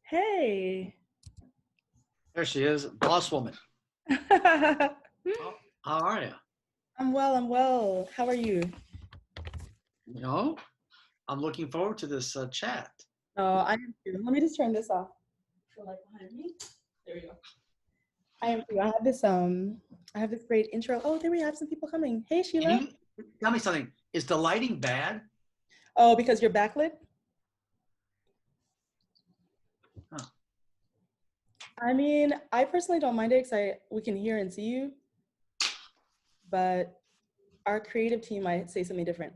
Hey. There she is, boss woman. I'm How are you? well. How are you? You know, I'm looking forward to this chat. Oh, I am too. Let me just turn this off. So like behind me. There we go. I am too. I have this great intro. Oh, there we have some people coming. Hey Can Sheila. you tell me something? Is the lighting bad? Oh, because you're backlit? Huh. I mean, I personally don't mind it because we can hear and see you, but our creative team might say something different.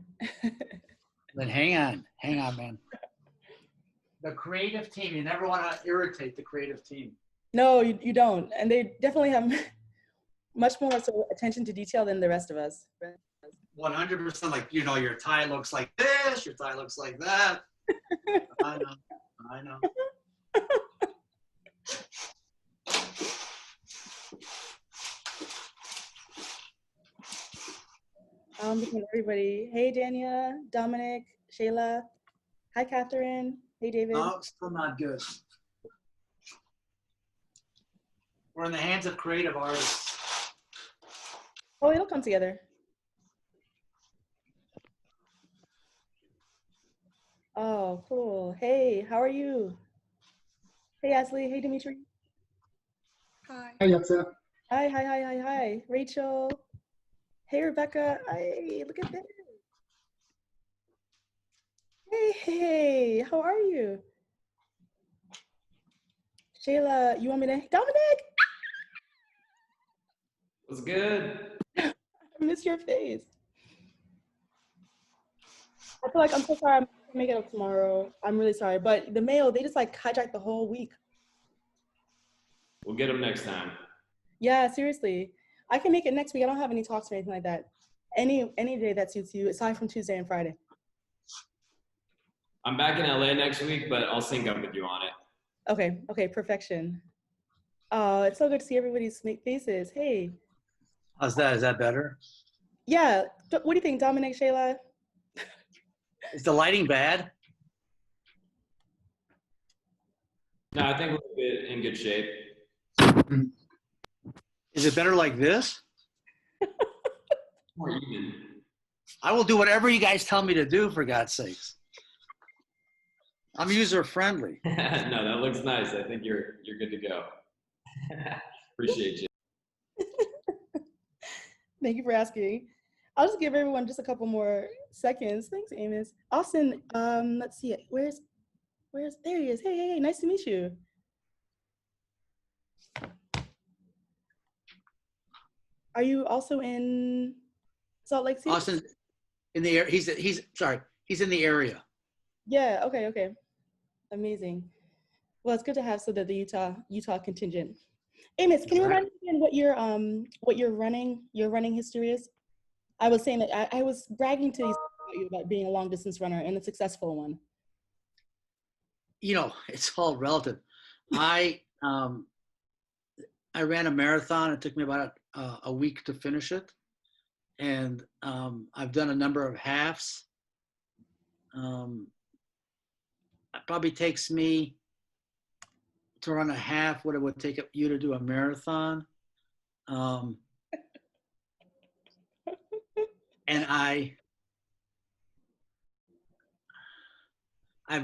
Then hang on, man. The creative team, you never want to irritate the creative team. No, you don't. And they definitely have much more so attention to detail than the rest of us. 100%, like, your tie looks like this, your tie looks like that. I know. Between everybody. Hey, Dania, Dominic, Shayla. Hi, Catherine. Hey, David. No, still not good. We're in the hands of creative artists. Oh, it'll come together. Oh, cool. Hey, how are you? Hey, Ashley. Hey, Dimitri. Hi. Hi, Yatsa. Hi. Rachel. Hey, Rebecca. Hey, look at this. Hey, how are you? Shayla, you want me to? Dominic! What's good? I miss your face. I feel like I'm so sorry I'm not gonna make it up tomorrow. I'm really sorry. But the mail, they just like hijacked the whole week. We'll get them next time. Yeah, seriously. I can make it next week. I don't have any talks or anything like that. Any day that suits you, aside from Tuesday and Friday. I'm back in LA next week, but I'll sync up with you on it. Okay, perfection. It's so good to see everybody's faces. Hey. How's that? Is that better? Yeah. What do you think, Dominic, Shayla? Is the lighting bad? No, I think we're in good shape. Is it better like this? More even. I will do whatever you guys tell me to do, for God's sakes. I'm user friendly. No, that looks nice. I think you're good to go. Appreciate you. Thank you for asking. I'll just give everyone just a couple more seconds. Thanks, Amos. Austin, let's see. Where's there he is. Hey, nice to meet you. Are you also in Salt Lake City? Austin, in the air. He's in the area. Yeah. Okay. Amazing. Well, it's good to have the Utah contingent. Amos, can you remind me again what your running history is? I was saying that I was bragging to you about being a long distance runner and a successful one. It's all relative. I ran a marathon. It took me about a week to finish it. And I've done a number of halves. It probably takes me to run a half what it would take you to do a marathon. And I've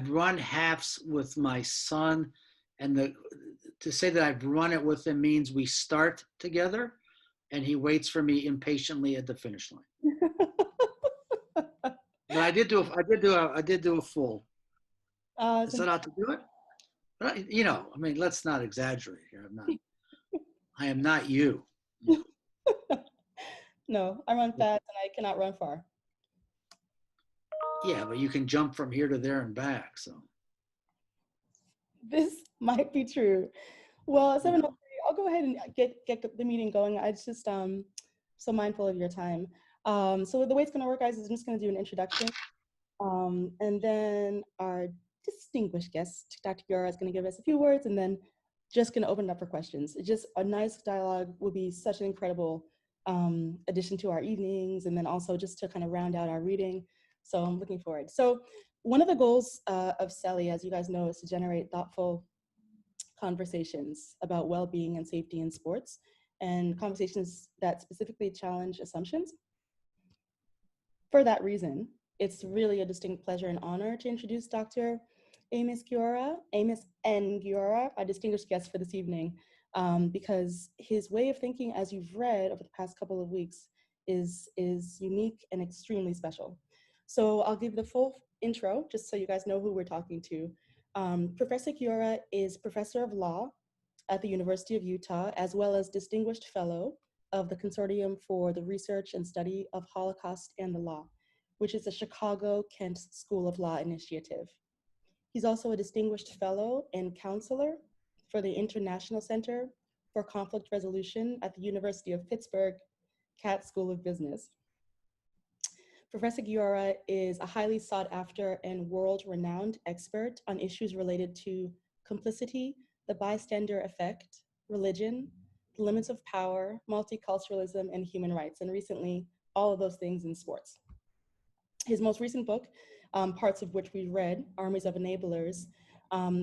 run halves with my son, and to say that I've run it with him means we start together and he waits for me impatiently at the finish line. But I did do a full. I set out to do it. But let's not exaggerate here. I am not you. No, I run fast and I cannot run far. Yeah, but you can jump from here to there and back. So this might be true. Well, 7:03, I'll go ahead and get the meeting going. I just so mindful of your time. So the way it's going to work, guys, is I'm just going to do an introduction, and then our distinguished guest, Dr. Guiora, is going to give us a few words, and then just going to open it up for questions. Just a nice dialogue would be such an incredible addition to our evenings, and then also just to kind of round out our reading. So I'm looking forward. So one of the goals of SELY, as you guys know, is to generate thoughtful, conversations about well-being and safety in sports, and conversations that specifically challenge assumptions. For that reason, it's really a distinct pleasure and honor to introduce Dr. Amos N. Guiora, our distinguished guest for this evening, because his way of thinking, as you've read over the past couple of weeks, is unique and extremely special. So I'll give the full intro, just so you guys know who we're talking to. Professor Guiora is professor of law at the University of Utah, as well as distinguished fellow of the Consortium for the Research and Study of Holocaust and the Law, which is a Chicago-Kent School of Law initiative. He's also a distinguished fellow and counselor for the International Center for Conflict Resolution at the University of Pittsburgh Catt School of Business. Professor Guiora is a highly sought after and world-renowned expert on issues related to complicity, the bystander effect, religion, the limits of power, multiculturalism, and human rights, and recently, all of those things in sports. His most recent book, parts of which we read, Armies of Enablers,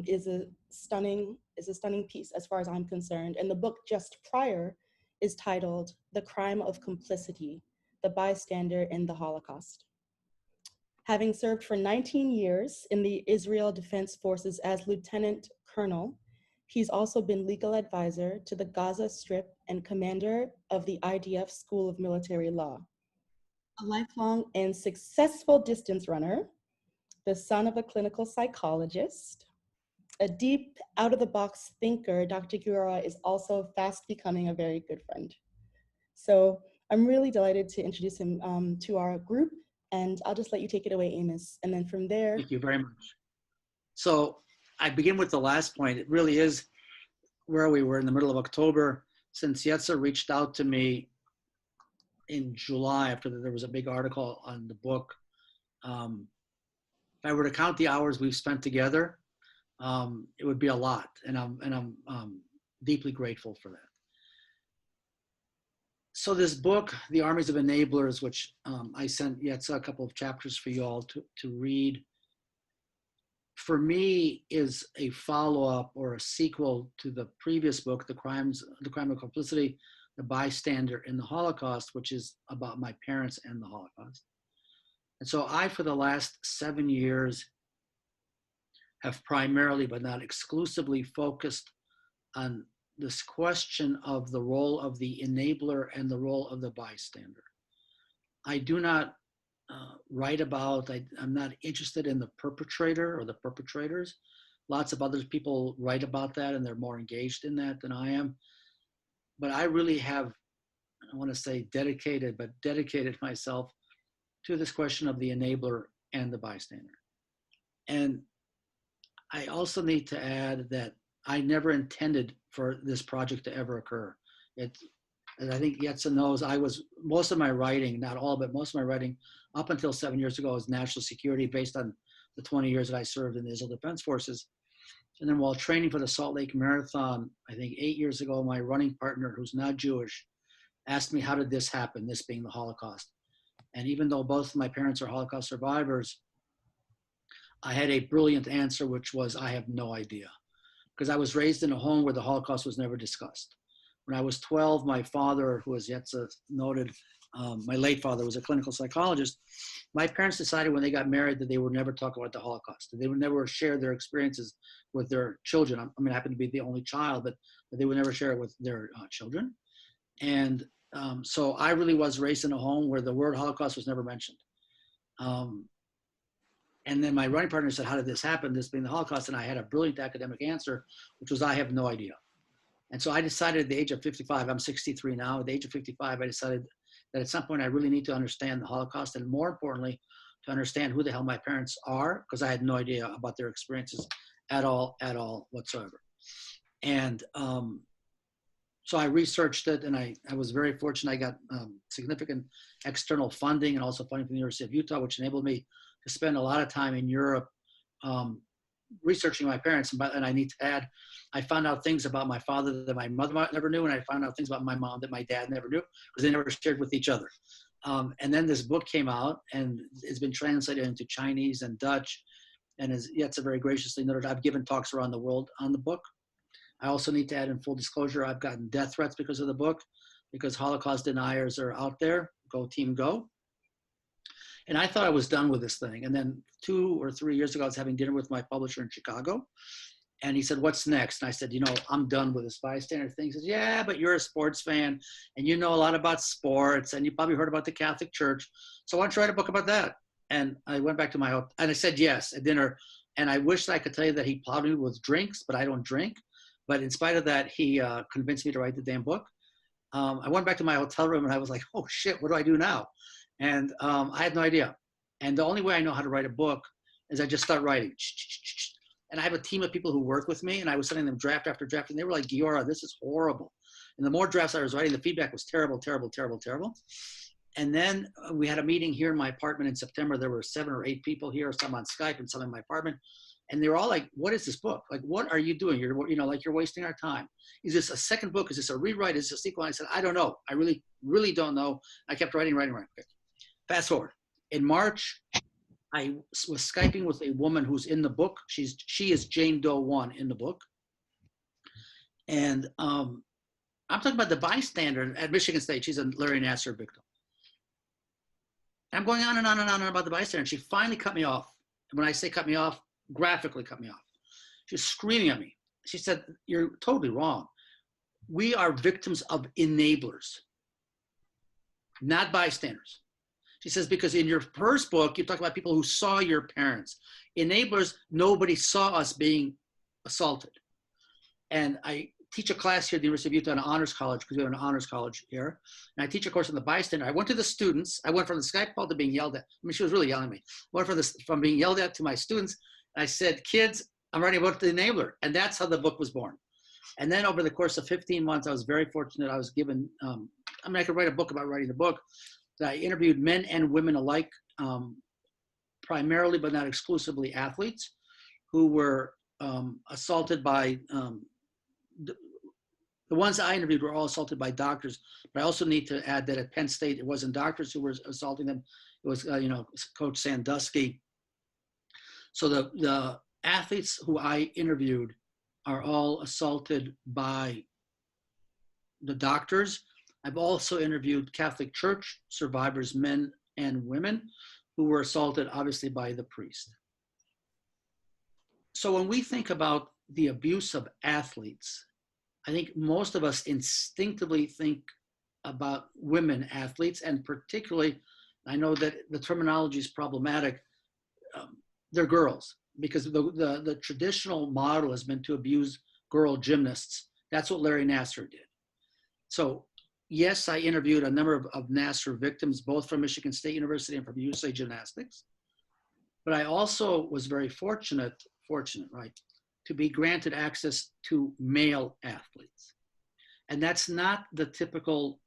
is a stunning piece as far as I'm concerned. And the book just prior is titled The Crime of Complicity, the Bystander in the Holocaust. Having served for 19 years in the Israel Defense Forces as Lieutenant Colonel, he's also been legal advisor to the Gaza Strip and commander of the IDF School of Military Law. A lifelong and successful distance runner, the son of a clinical psychologist, a deep, out-of-the-box thinker, Dr. Guiora is also fast becoming a very good friend. So I'm really delighted to introduce him to our group, and I'll just let you take it away, Amos. And then from there— Thank you very much. So I begin with the last point. It really is where we were in the middle of October, since Yetza reached out to me in July after there was a big article on the book. If I were to count the hours we've spent together, it would be a lot, and I'm deeply grateful for that. So this book, The Armies of Enablers, which I sent Yetza a couple of chapters for you all to read, for me is a follow-up or a sequel to the previous book, The Crime of Complicity, The Bystander in the Holocaust, which is about my parents and the Holocaust. And so I, for the last 7 years, have primarily, but not exclusively, focused on this question of the role of the enabler and the role of the bystander. I do not write about, I'm not interested in the perpetrator or the perpetrators. Lots of other people write about that and they're more engaged in that than I am. But I really have, I want to say dedicated myself to this question of the enabler and the bystander. And I also need to add that I never intended for this project to ever occur. As I think Yetza knows, most of my writing, not all, but most of my writing up until 7 years ago was national security based on the 20 years that I served in the Israel Defense Forces. And then while training for the Salt Lake Marathon, I think 8 years ago, my running partner, who's not Jewish, asked me, how did this happen, this being the Holocaust? And even though both of my parents are Holocaust survivors, I had a brilliant answer, which was, I have no idea. Because I was raised in a home where the Holocaust was never discussed. When I was 12, my father, who as Yetza noted, my late father was a clinical psychologist. My parents decided when they got married that they would never talk about the Holocaust. They would never share their experiences with their children. I mean, I happen to be the only child, but they would never share it with their children. And so I really was raised in a home where the word Holocaust was never mentioned. And then my running partner said, how did this happen, this being the Holocaust? And I had a brilliant academic answer, which was, I have no idea. And so I decided at the age of 55, I'm 63 now, at the age of 55, I decided that at some point I really need to understand the Holocaust, and more importantly, to understand who the hell my parents are, because I had no idea about their experiences at all whatsoever. And so I researched it, and I was very fortunate. I got significant external funding and also funding from the University of Utah, which enabled me to spend a lot of time in Europe researching my parents. And I need to add, I found out things about my father that my mother never knew, and I found out things about my mom that my dad never knew, because they never shared with each other. And then this book came out, and it's been translated into Chinese and Dutch. And as Yetza very graciously noted, I've given talks around the world on the book. I also need to add in full disclosure, I've gotten death threats because of the book, because Holocaust deniers are out there. Go team, go. And I thought I was done with this thing. And then 2 or 3 years ago, I was having dinner with my publisher in Chicago. And he said, what's next? And I said, I'm done with this bystander thing. He says, yeah, but you're a sports fan and you know a lot about sports and you probably heard about the Catholic Church. So why don't you write a book about that? And I went back to my hotel and I said yes at dinner. And I wish I could tell you that he plowed me with drinks, but I don't drink. But in spite of that, he convinced me to write the damn book. I went back to my hotel room and I was like, oh shit, what do I do now? And I had no idea. And the only way I know how to write a book is I just start writing. And I have a team of people who work with me, and I was sending them draft after draft, and they were like, Guiora, this is horrible. And the more drafts I was writing, the feedback was terrible, terrible, terrible, terrible. And then we had a meeting here in my apartment in September. There were 7 or 8 people here, some on Skype and some in my apartment. And they were all like, what is this book? Like, what are you doing? You're wasting our time. Is this a second book? Is this a rewrite? Is this a sequel? And I said, I don't know. I really, really don't know. I kept writing. Okay. Fast forward. In March, I was Skyping with a woman who's in the book. She is Jane Doe 1 in the book. And I'm talking about the bystander at Michigan State. She's a Larry Nassar victim. I'm going on and on and on about the bystander. And she finally cut me off. And when I say cut me off, graphically cut me off. She's screaming at me. She said, you're totally wrong. We are victims of enablers, not bystanders. She says, because in your first book, you talk about people who saw your parents. Enablers, nobody saw us being assaulted. And I teach a class here at the University of Utah in an honors college, because we have an honors college here. And I teach a course on the bystander. I went to the students. I went from the Skype call to being yelled at. I mean, she was really yelling at me. I went from being yelled at to my students. And I said, kids, I'm writing about the enabler. And that's how the book was born. And then over the course of 15 months, I was very fortunate. I was given, I could write a book about writing the book. I interviewed men and women alike, primarily but not exclusively athletes, who were assaulted by, the ones I interviewed were all assaulted by doctors. But I also need to add that at Penn State, it wasn't doctors who were assaulting them. It was, Coach Sandusky. So the athletes who I interviewed are all assaulted by the doctors. I've also interviewed Catholic Church survivors, men and women, who were assaulted obviously by the priest. So when we think about the abuse of athletes, I think most of us instinctively think about women athletes, and particularly, I know that the terminology is problematic, they're girls, because the traditional model has been to abuse girl gymnasts. That's what Larry Nassar did. So yes, I interviewed a number of Nassar victims, both from Michigan State University and from USA Gymnastics. But I also was very fortunate, right, to be granted access to male athletes. And that's not the typical,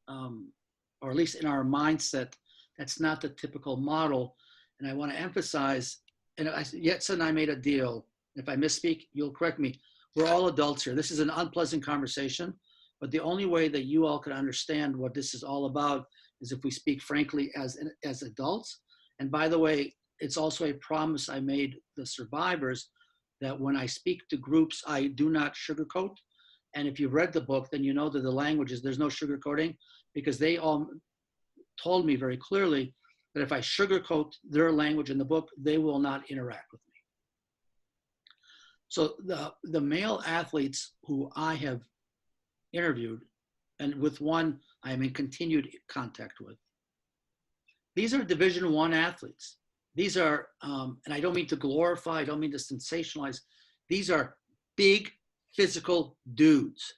or at least in our mindset, that's not the typical model. And I want to emphasize, and Yetsa and I made a deal. If I misspeak, you'll correct me. We're all adults here. This is an unpleasant conversation. But the only way that you all can understand what this is all about is if we speak frankly as adults. And by the way, it's also a promise I made the survivors that when I speak to groups, I do not sugarcoat. And if you've read the book, then you know that the language is, there's no sugarcoating, because they all told me very clearly that if I sugarcoat their language in the book, they will not interact with me. So the male athletes who I have interviewed, and with one I am in continued contact with, these are Division I athletes. These are, and I don't mean to glorify, I don't mean to sensationalize, these are big physical dudes.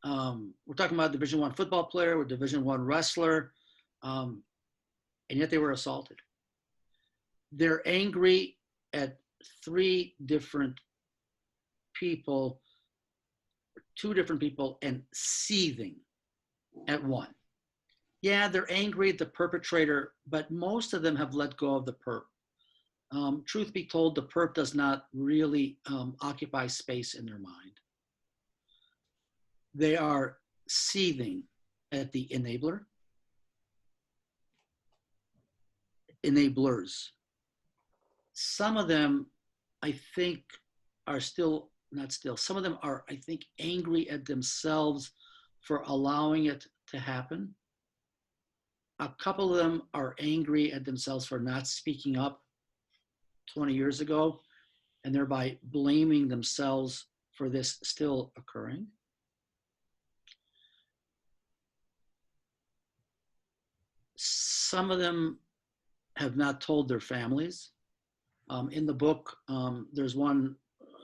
We're talking about Division I football player, or Division I wrestler, and yet they were assaulted. They're angry at 3 different people, 2 different people, and seething at one. Yeah, they're angry at the perpetrator, but most of them have let go of the perp. Truth be told, the perp does not really occupy space in their mind. They are seething at the enablers. Some of them, I think, are still, not still, some of them are, I think, angry at themselves for allowing it to happen. A couple of them are angry at themselves for not speaking up 20 years ago, and thereby blaming themselves for this still occurring. Some of them have not told their families. In the book, there's one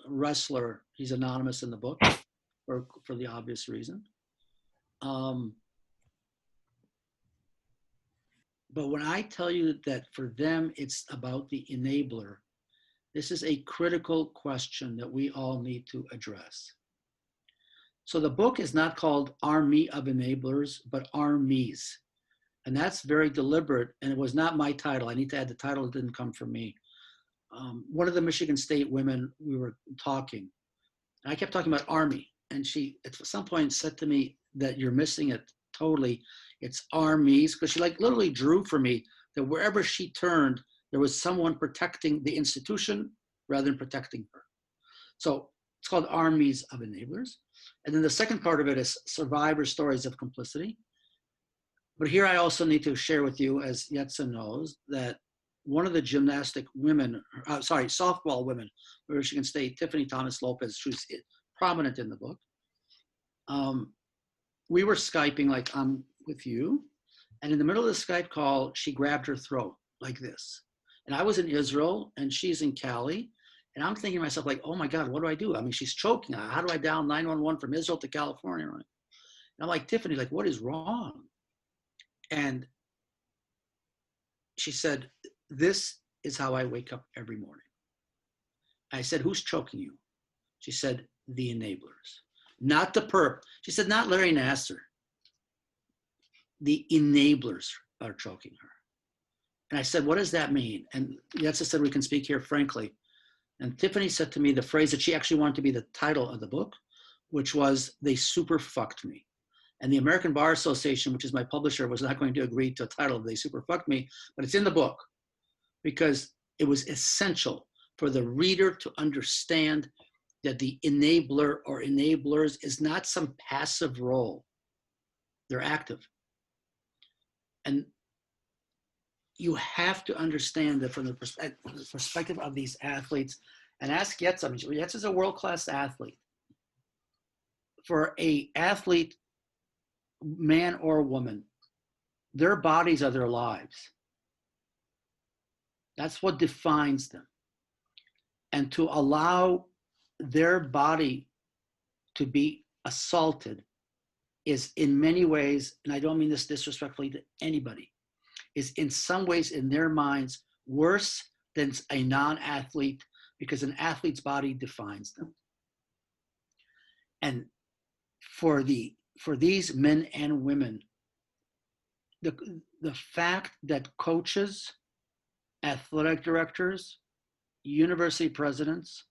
wrestler, he's anonymous in the book for the obvious reason. But when I tell you that for them, it's about the enabler, this is a critical question that we all need to address. So the book is not called Army of Enablers, but Armies. And that's very deliberate, and it was not my title. I need to add the title, it didn't come from me. One of the Michigan State women, we were talking, and I kept talking about Army, and she at some point said to me that you're missing it totally. It's Armies, because she like literally drew for me that wherever she turned, there was someone protecting the institution rather than protecting her. So it's called Armies of Enablers. And then the second part of it is survivor stories of complicity. But here I also need to share with you, as Yetza knows, that one of the gymnastic women, softball women, where Michigan State, Tiffany Thomas Lopez, who's prominent in the book, we were Skyping like I'm with you. And in the middle of the Skype call, she grabbed her throat like this. And I was in Israel and she's in Cali. And I'm thinking to myself like, oh my God, what do I do? I mean, she's choking. How do I dial 911 from Israel to California? Right? And I'm like, Tiffany, like, what is wrong? And she said, this is how I wake up every morning. I said, who's choking you? She said, the enablers, not the perp. She said, not Larry Nasser. The enablers are choking her. And I said, what does that mean? And Yetza said, we can speak here frankly. And Tiffany said to me the phrase that she actually wanted to be the title of the book, which was, they super fucked me. And the American Bar Association, which is my publisher, was not going to agree to a title, They Super Fucked Me, but it's in the book because it was essential for the reader to understand that the enabler or enablers is not some passive role. They're active. And you have to understand that from the perspective of these athletes, and ask Yetza, I mean, Yetza is a world-class athlete. For an athlete, man or woman, their bodies are their lives. That's what defines them. And to allow their body to be assaulted is in many ways, and I don't mean this disrespectfully to anybody, is in some ways in their minds worse than a non-athlete, because an athlete's body defines them. And for these men and women, the fact that coaches, athletic directors, university presidents,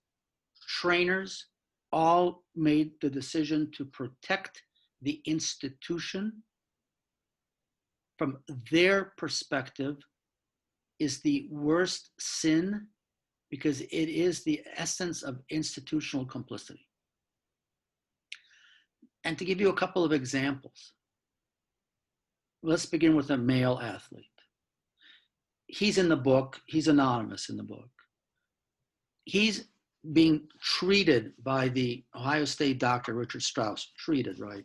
trainers, all made the decision to protect the institution from their perspective is the worst sin, because it is the essence of institutional complicity. And to give you a couple of examples, let's begin with a male athlete. He's in the book, he's anonymous in the book. He's being treated by the Ohio State doctor, Richard Strauss, treated, right?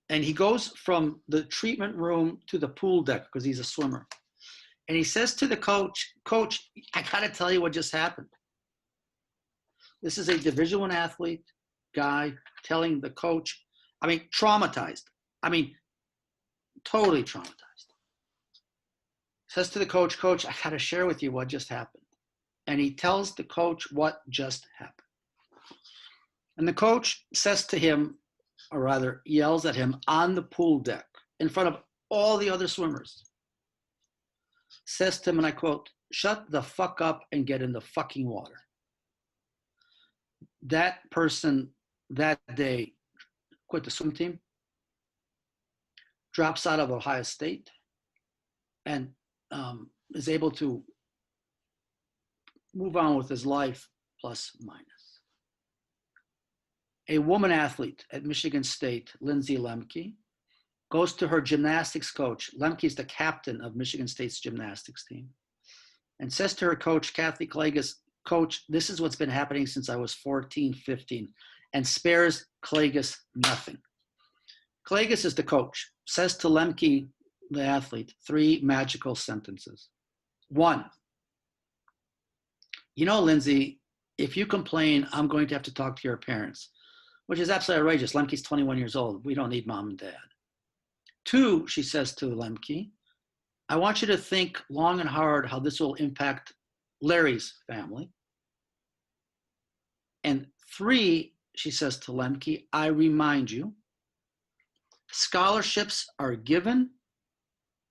And he goes from the treatment room to the pool deck because he's a swimmer. And he says to the coach, Coach, I gotta tell you what just happened. This is a Division I athlete guy telling the coach, I mean, traumatized. I mean, totally traumatized. Says to the coach, Coach, I gotta share with you what just happened. And he tells the coach what just happened. And the coach says to him, or rather yells at him on the pool deck in front of all the other swimmers, says to him, and I quote, shut the fuck up and get in the fucking water. That person that day quit the swim team, drops out of Ohio State, and is able to move on with his life plus minus. A woman athlete at Michigan State, Lindsay Lemke, goes to her gymnastics coach. Lemke's the captain of Michigan State's gymnastics team, and says to her coach, Kathy Klages, Coach, this is what's been happening since I was 14, 15, and spares Klages nothing. Klages is the coach, says to Lemke, the athlete, 3 magical sentences. 1, you know, Lindsay, if you complain, I'm going to have to talk to your parents, which is absolutely outrageous. Lemke's 21 years old. We don't need mom and dad. 2, she says to Lemke, I want you to think long and hard how this will impact Larry's family. And 3, she says to Lemke, I remind you, scholarships are given,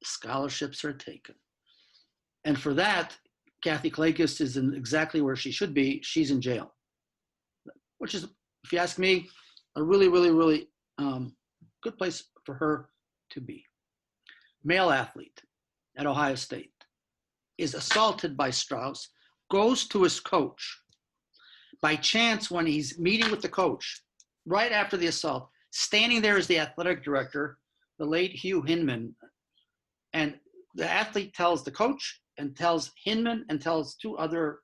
scholarships are taken. And for that, Kathy Klages is in exactly where she should be. She's in jail, which is, if you ask me, a really, really, really good place for her to be. Male athlete at Ohio State is assaulted by Strauss, goes to his coach. By chance, when he's meeting with the coach, right after the assault, standing there is the athletic director, the late Hugh Hinman. And the athlete tells the coach and tells Hinman and tells 2 other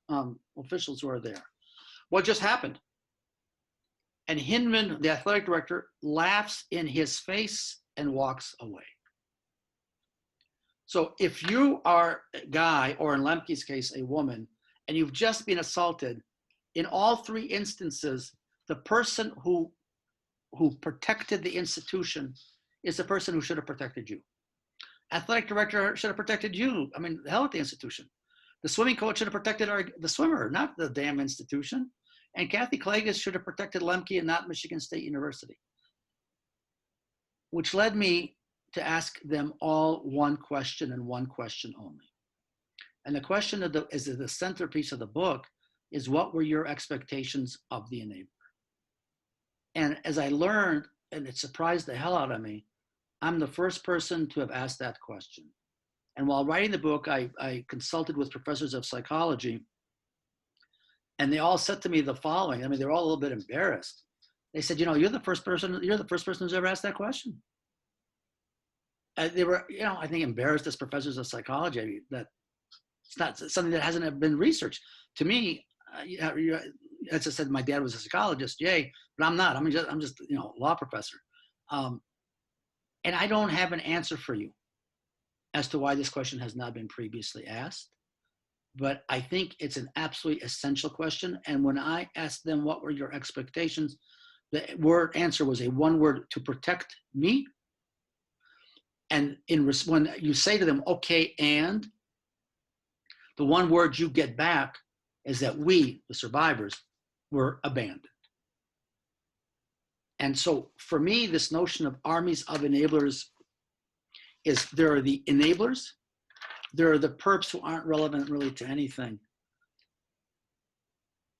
officials who are there what just happened. And Hinman, the athletic director, laughs in his face and walks away. So if you are a guy, or in Lemke's case, a woman, and you've just been assaulted, in all 3 instances, the person who protected the institution is the person who should have protected you. Athletic director should have protected you. I mean, the hell with the institution. The swimming coach should have protected the swimmer, not the damn institution. And Kathy Klages should have protected Lemke and not Michigan State University. Which led me to ask them all one question and one question only. And the question is the centerpiece of the book is, what were your expectations of the enabler? And as I learned, and it surprised the hell out of me, I'm the first person to have asked that question. And while writing the book, I consulted with professors of psychology, and they all said to me the following. I mean, they're all a little bit embarrassed. They said, you know, you're the first person who's ever asked that question. They were, you know, I think embarrassed as professors of psychology that it's not something that hasn't been researched. To me, as I said, my dad was a psychologist, yay, but I'm not. I'm just you know, law professor. And I don't have an answer for you as to why this question has not been previously asked. But I think it's an absolutely essential question. And when I asked them, what were your expectations? The answer was a 1 word: to protect me. And when you say to them, okay, and the 1 word you get back is that we, the survivors, were abandoned. And so for me, this notion of armies of enablers is, there are the enablers, there are the perps who aren't relevant really to anything.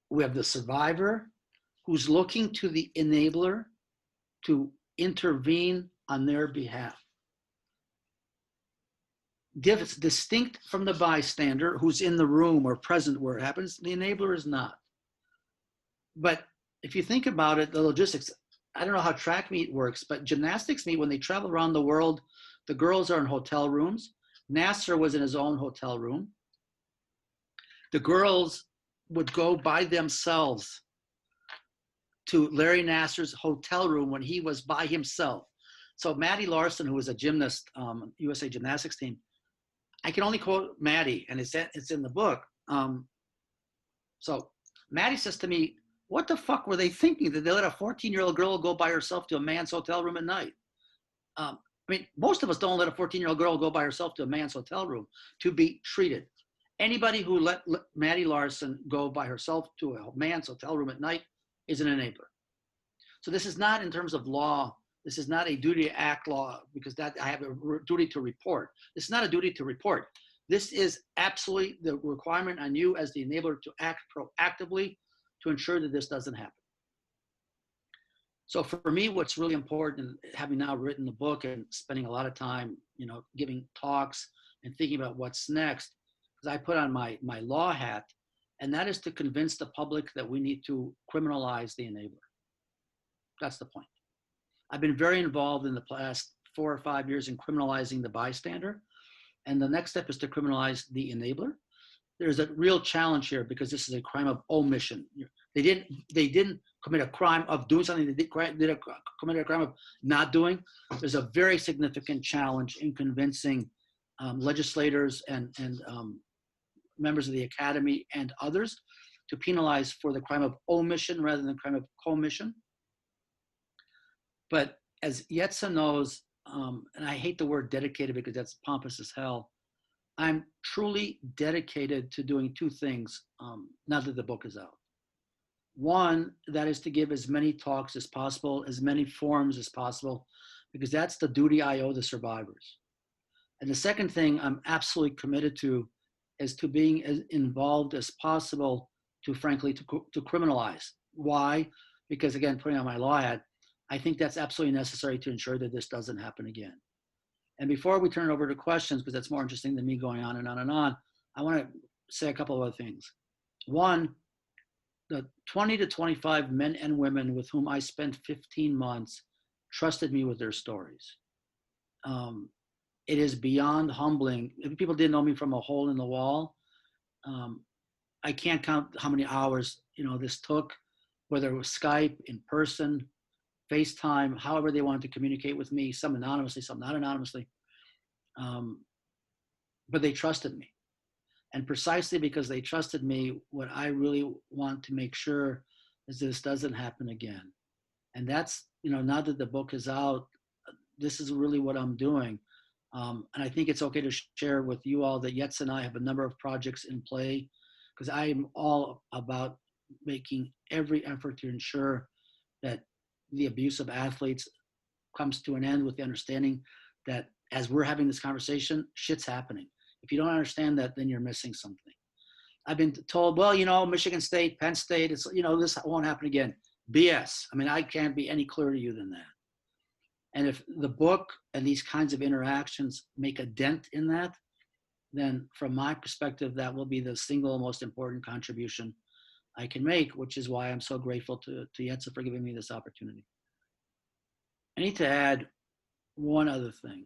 We have the survivor who's looking to the enabler to intervene on their behalf. It's distinct from the bystander who's in the room or present where it happens. The enabler is not. But if you think about it, the logistics, I don't know how track meet works, but gymnastics meet, when they travel around the world, the girls are in hotel rooms. Nasser was in his own hotel room. The girls would go by themselves to Larry Nasser's hotel room when he was by himself. So Maddie Larson, who was a gymnast, USA gymnastics team, I can only quote Maddie, and it's in the book. So Maddie says to me, what the fuck were they thinking that they let a 14-year-old girl go by herself to a man's hotel room at night? I mean, most of us don't let a 14-year-old girl go by herself to a man's hotel room to be treated. Anybody who let Maddie Larson go by herself to a man's hotel room at night is an enabler. So this is not in terms of law. This is not a duty to act law, because that I have a duty to report. This is not a duty to report. This is absolutely the requirement on you as the enabler to act proactively to ensure that this doesn't happen. So for me, what's really important, having now written the book and spending a lot of time, you know, giving talks and thinking about what's next, because I put on my law hat, and that is to convince the public that we need to criminalize the enabler. That's the point. I've been very involved in the past 4 or 5 years in criminalizing the bystander. And the next step is to criminalize the enabler. There's a real challenge here because this is a crime of omission. They didn't commit a crime of doing something. They committed a crime of not doing. There's a very significant challenge in convincing legislators and members of the academy and others to penalize for the crime of omission rather than the crime of commission. But as Yetsa knows, and I hate the word dedicated because that's pompous as hell, I'm truly dedicated to doing 2 things now that the book is out. One, that is to give as many talks as possible, as many forums as possible, because that's the duty I owe the survivors. And the second thing I'm absolutely committed to is to being as involved as possible to, frankly, to criminalize. Why? Because, again, putting on my law hat, I think that's absolutely necessary to ensure that this doesn't happen again. And before we turn it over to questions, because that's more interesting than me going on and on and on, I want to say a couple of other things. One, the 20 to 25 men and women with whom I spent 15 months trusted me with their stories. It is beyond humbling. If people didn't know me from a hole in the wall, I can't count how many hours this took, whether it was Skype, in person, FaceTime, however they wanted to communicate with me, some anonymously, some not anonymously. But they trusted me. And precisely because they trusted me, what I really want to make sure is this doesn't happen again. And that's, now that the book is out, this is really what I'm doing. And I think it's okay to share with you all that Yetsa and I have a number of projects in play, because I am all about making every effort to ensure that the abuse of athletes comes to an end with the understanding that as we're having this conversation, shit's happening. If you don't understand that, then you're missing something. I've been told, well, Michigan State, Penn State, it's, this won't happen again. BS. I mean, I can't be any clearer to you than that. And if the book and these kinds of interactions make a dent in that, then from my perspective, that will be the single most important contribution I can make, which is why I'm so grateful to Yetsa for giving me this opportunity. I need to add one other thing.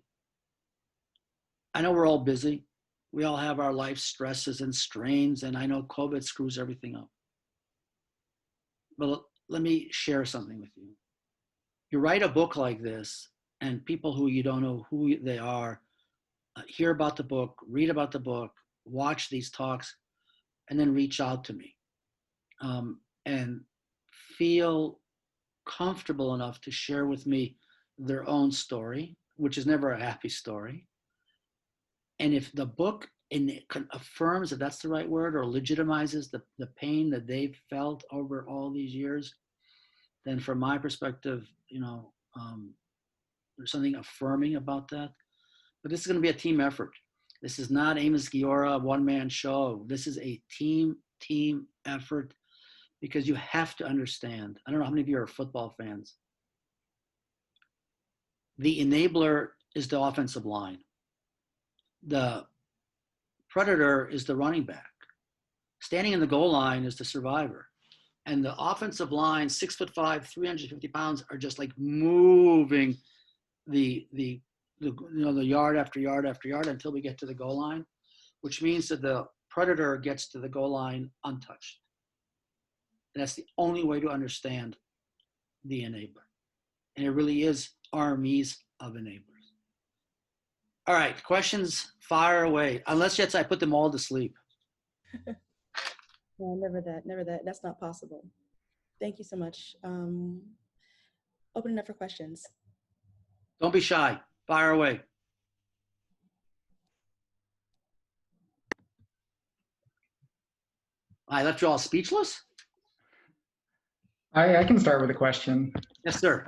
I know we're all busy. We all have our life stresses and strains, and I know COVID screws everything up. But let me share something with you. You write a book like this, and people who you don't know who they are hear about the book, read about the book, watch these talks, and then reach out to me and feel comfortable enough to share with me their own story, which is never a happy story. And if the book affirms, if that's the right word, or legitimizes the pain that they've felt over all these years, then from my perspective, there's something affirming about that. But this is going to be a team effort. This is not Amos Guiora, one-man show. This is a team effort, because you have to understand, I don't know how many of you are football fans. The enabler is the offensive line. The predator is the running back. Standing in the goal line is the survivor. And the offensive line, 6'5", 350 pounds, are just like moving the yard after yard after yard until we get to the goal line, which means that the predator gets to the goal line untouched. And that's the only way to understand the enabler. And it really is armies of enablers. All right, questions, fire away. Unless I put them all to sleep. No, never that. That's not possible. Thank you so much. Open it up for questions. Don't be shy. Fire away. I left you all speechless? I can start with a question. Yes, sir.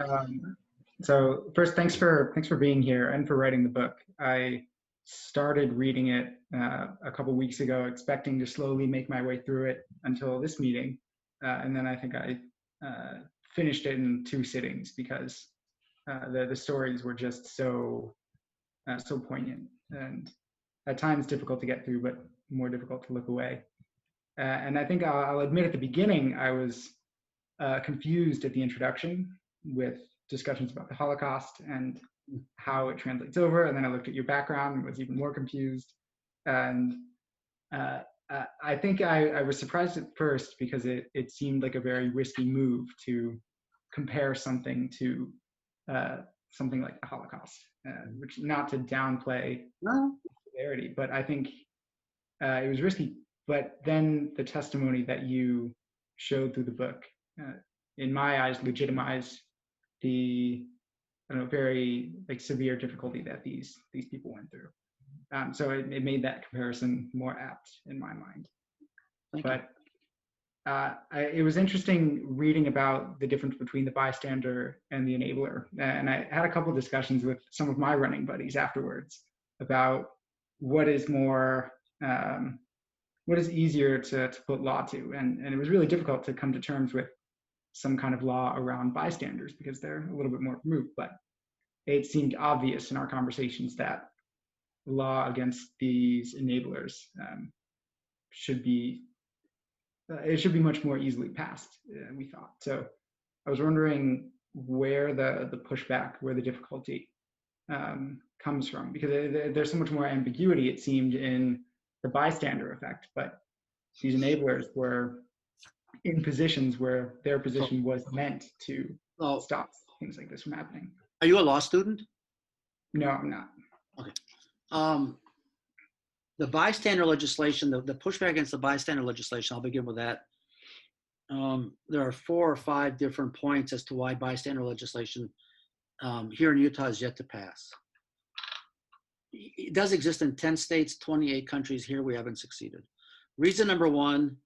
So first, thanks for being here and for writing the book. I started reading it a couple weeks ago, expecting to slowly make my way through it until this meeting, and then I think I finished it in 2 sittings because the stories were just so poignant and at times difficult to get through, but more difficult to look away. And I think I'll admit at the beginning I was confused at the introduction with discussions about the Holocaust and how it translates over. And then I looked at your background and was even more confused. And I think I was surprised at first because it seemed like a very risky move to compare something to something like the Holocaust, which, not to downplay severity, but I think it was risky. But then the testimony that you showed through the book, in my eyes, legitimized the very severe difficulty that these people went through. So it made that comparison more apt in my mind. But it was interesting reading about the difference between the bystander and the enabler. And I had a couple of discussions with some of my running buddies afterwards about what is more, what is easier to put law to. And it was really difficult to come to terms with some kind of law around bystanders because they're a little bit more removed. But it seemed obvious in our conversations that law against these enablers should be much more easily passed, we thought. So I was wondering where the pushback, where the difficulty comes from, because there's so much more ambiguity, it seemed, in the bystander effect, but these enablers were in positions where their position was meant to stop things like this from happening. Are you a law student? No, I'm not. Okay. The bystander legislation, the pushback against the bystander legislation, I'll begin with that. There are 4 or 5 different points as to why bystander legislation here in Utah is yet to pass. It does exist in 10 states, 28 countries. Here we haven't succeeded. Reason number 1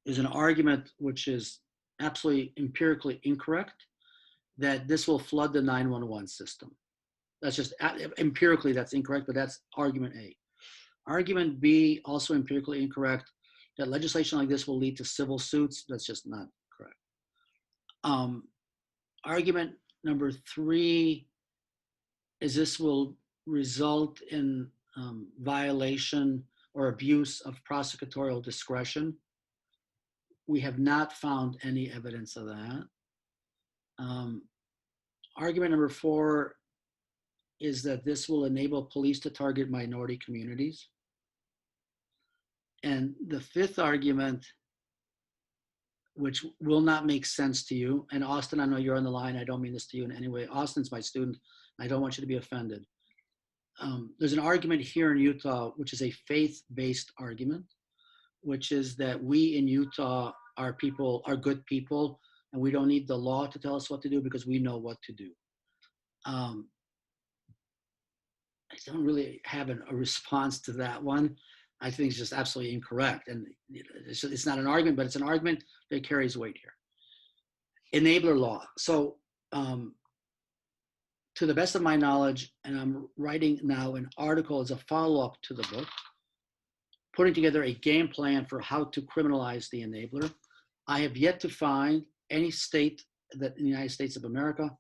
is an argument which is absolutely empirically incorrect, that this will flood the 911 system. That's just empirically, that's incorrect, but that's argument A. Argument B, also empirically incorrect, that legislation like this will lead to civil suits. That's just not correct. Argument number 3 is this will result in violation or abuse of prosecutorial discretion. We have not found any evidence of that. Argument number 4 is that this will enable police to target minority communities. And the 5th argument, which will not make sense to you, and Austin, I know you're on the line, I don't mean this to you in any way. Austin's my student, I don't want you to be offended. There's an argument here in Utah, which is a faith-based argument, which is that we in Utah are good people, and we don't need the law to tell us what to do because we know what to do. I don't really have a response to that one. I think it's just absolutely incorrect. And it's not an argument, but it's an argument that carries weight here. Enabler law. So to the best of my knowledge, and I'm writing now an article as a follow-up to the book, putting together a game plan for how to criminalize the enabler. I have yet to find any state that in the United States of America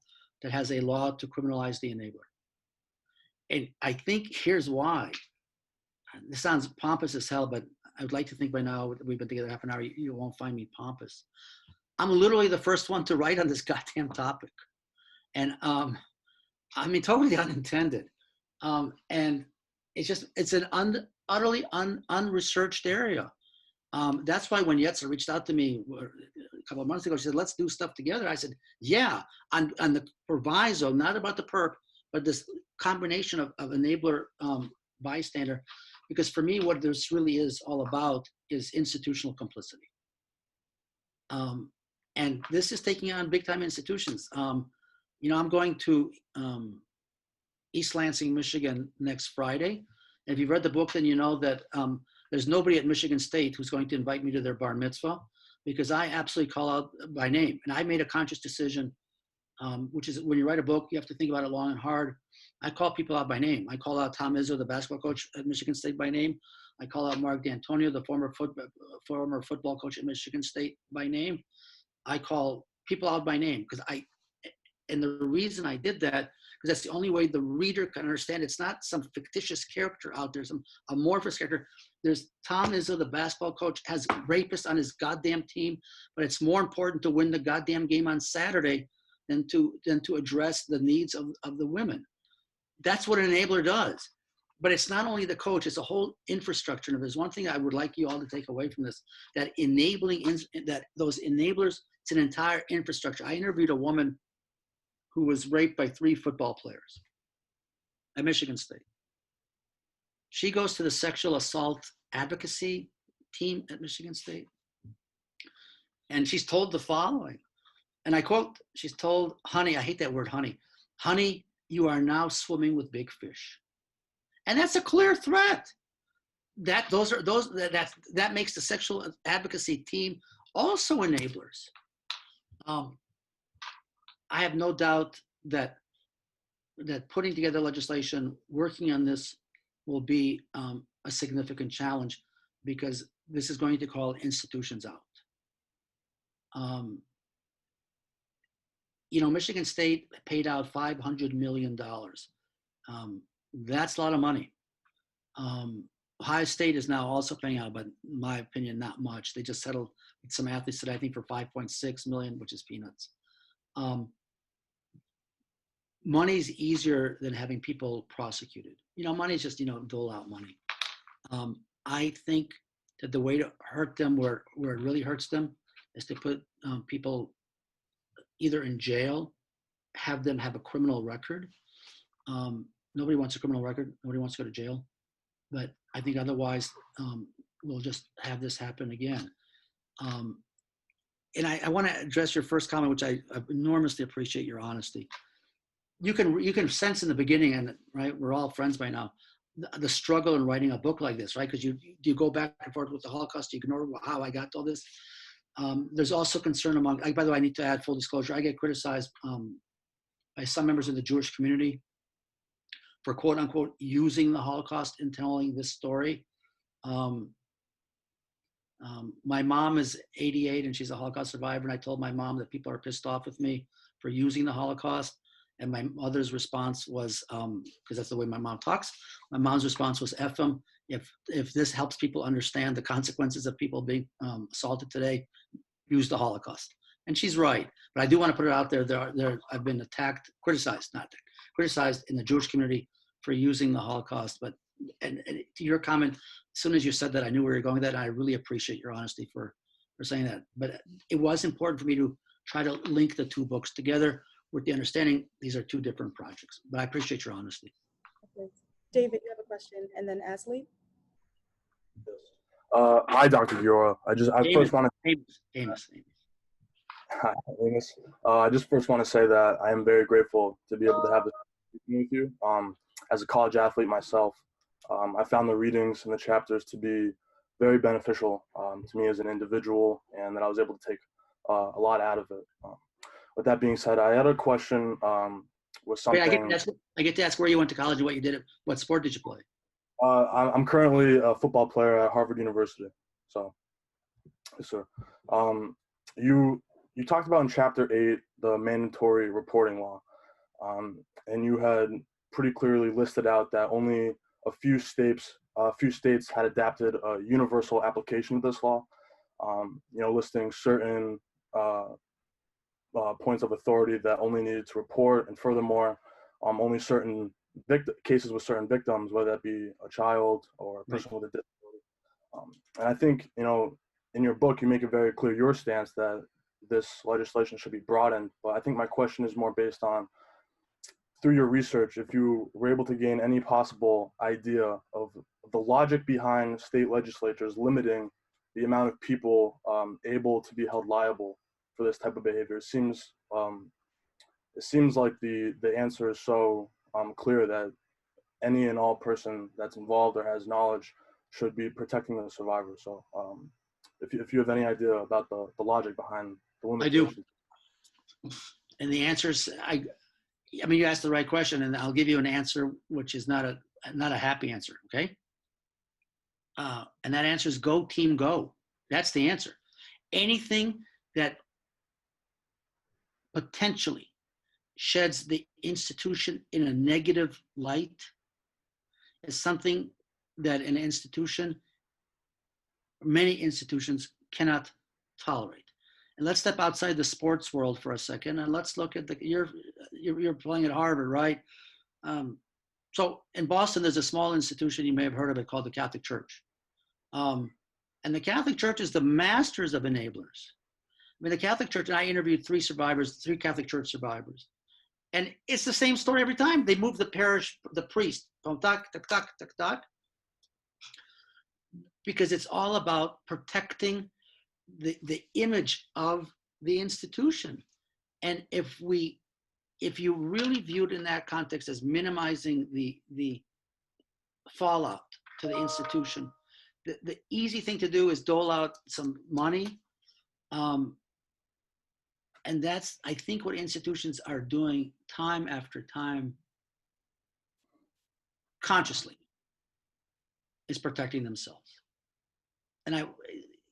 that has a law to criminalize the enabler. And I think here's why. This sounds pompous as hell, but I would like to think by now that we've been together half an hour, you won't find me pompous. I'm literally the first one to write on this goddamn topic. And I mean, totally unintended. And it's an utterly unresearched area. That's why when Yetzer reached out to me a couple of months ago, she said, let's do stuff together. I said, yeah, on the proviso, not about the perp, but this combination of enabler bystander, because for me, what this really is all about is institutional complicity. And this is taking on big time institutions. You know, I'm going to East Lansing, Michigan next Friday. And if you've read the book, then you know that there's nobody at Michigan State who's going to invite me to their bar mitzvah, because I absolutely call out by name. And I made a conscious decision, which is when you write a book, you have to think about it long and hard. I call people out by name. I call out Tom Izzo, the basketball coach at Michigan State, by name. I call out Mark D'Antonio, the former football coach at Michigan State, by name. I call people out by name and the reason I did that because that's the only way the reader can understand. It's not some fictitious character out there, some amorphous character. There's Tom Izzo, the basketball coach, has rapists on his goddamn team, but it's more important to win the goddamn game on Saturday than to address the needs of the women. That's what an enabler does. But it's not only the coach, it's a whole infrastructure. And if there's one thing I would like you all to take away from this, that those enablers, it's an entire infrastructure. I interviewed a woman who was raped by 3 football players at Michigan State. She goes to the sexual assault advocacy team at Michigan State. And she's told the following, and I quote, she's told, honey, I hate that word, honey, you are now swimming with big fish. And that's a clear threat. That makes the sexual advocacy team also enablers. I have no doubt that putting together legislation, working on this, will be a significant challenge, because this is going to call institutions out. Michigan State paid out $500 million. That's a lot of money. Ohio State is now also paying out, but in my opinion, not much. They just settled with some athletes today, I think, for $5.6 million, which is peanuts. Money's easier than having people prosecuted. Money's just, dole out money. I think that the way to hurt them where it really hurts them is to put people either in jail, have them have a criminal record. Nobody wants a criminal record. Nobody wants to go to jail. But I think otherwise, we'll just have this happen again. And I want to address your first comment, which I enormously appreciate your honesty. You can sense in the beginning, and right, we're all friends by now, the struggle in writing a book like this, right? Because you go back and forth with the Holocaust, you ignore how I got to all this. There's also concern by the way, I need to add full disclosure, I get criticized by some members of the Jewish community for quote unquote using the Holocaust in telling this story. My mom is 88 and she's a Holocaust survivor, and I told my mom that people are pissed off with me for using the Holocaust. And my mother's response was, because that's the way my mom talks, my mom's response was, F them. If this helps people understand the consequences of people being assaulted today, use the Holocaust. And she's right. But I do want to put it out there. I've been criticized in the Jewish community for using the Holocaust. But and to your comment, as soon as you said that, I knew where you're going with that. And I really appreciate your honesty for saying that. But it was important for me to try to link the 2 books together with the understanding these are 2 different projects. But I appreciate your honesty. Okay. David, you have a question, and then Ashley. Hi, Dr. Guiora. First want to. Amos. Hi, Amos. I just first want to say that I am very grateful to be able to have this meeting with you. As a college athlete myself, I found the readings and the chapters to be very beneficial to me as an individual, and that I was able to take a lot out of it. With that being said, I had a question. Was something. Wait, I get to ask where you went to college and what you did. What sport did you play? I'm currently a football player at Harvard University. So, yes, sir. You talked about in Chapter 8 the mandatory reporting law, and you had pretty clearly listed out that only a few states had adapted a universal application of this law. Listing certain points of authority that only needed to report, and furthermore, only certain cases with certain victims, whether that be a child or a person with a disability. And I think, in your book, you make it very clear your stance that this legislation should be broadened. But I think my question is more based on, through your research, if you were able to gain any possible idea of the logic behind state legislatures limiting the amount of people able to be held liable for this type of behavior. It seems like the answer is so clear that any and all person that's involved or has knowledge should be protecting the survivor. So if you have any idea about the logic behind the limitations. I do. And the answer is, I mean, you asked the right question, and I'll give you an answer which is not a happy answer, okay? And that answer is go team go. That's the answer. Anything that potentially sheds the institution in a negative light is something that an institution, many institutions cannot tolerate. And let's step outside the sports world for a second, and let's look at you're playing at Harvard, right? So in Boston, there's a small institution, you may have heard of it, called the Catholic Church. And the Catholic Church is the masters of enablers. I mean, the Catholic Church, and I interviewed three Catholic Church survivors. And it's the same story every time. They move the priest, from tak, tak, tak, tak, tak, because it's all about protecting the image of the institution. And if you really view it in that context as minimizing the fallout to the institution, the easy thing to do is dole out some money. And that's, I think, what institutions are doing time after time consciously, is protecting themselves. And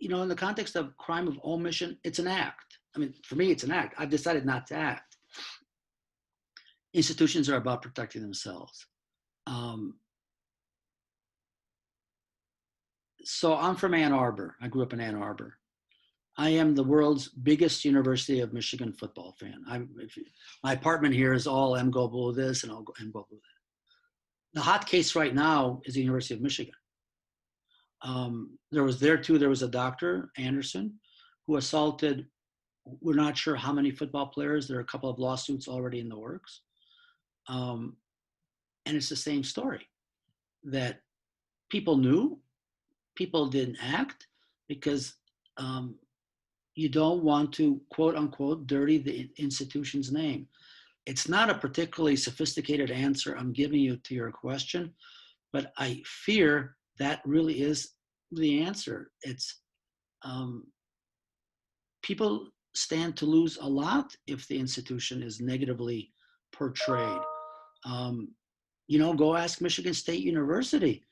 in the context of crime of omission, it's an act. I mean, for me, it's an act. I've decided not to act. Institutions are about protecting themselves. So I'm from Ann Arbor. I grew up in Ann Arbor. I am the world's biggest University of Michigan football fan. My apartment here is all MGO Blue this and all MGO Blue that. The hot case right now is the University of Michigan. There was a doctor, Anderson, who assaulted, we're not sure how many football players. There are a couple of lawsuits already in the works. And it's the same story, that people knew, people didn't act because you don't want to, quote unquote, dirty the institution's name. It's not a particularly sophisticated answer I'm giving you to your question, but I fear that really is the answer. It's people stand to lose a lot if the institution is negatively portrayed. Go ask Michigan State University.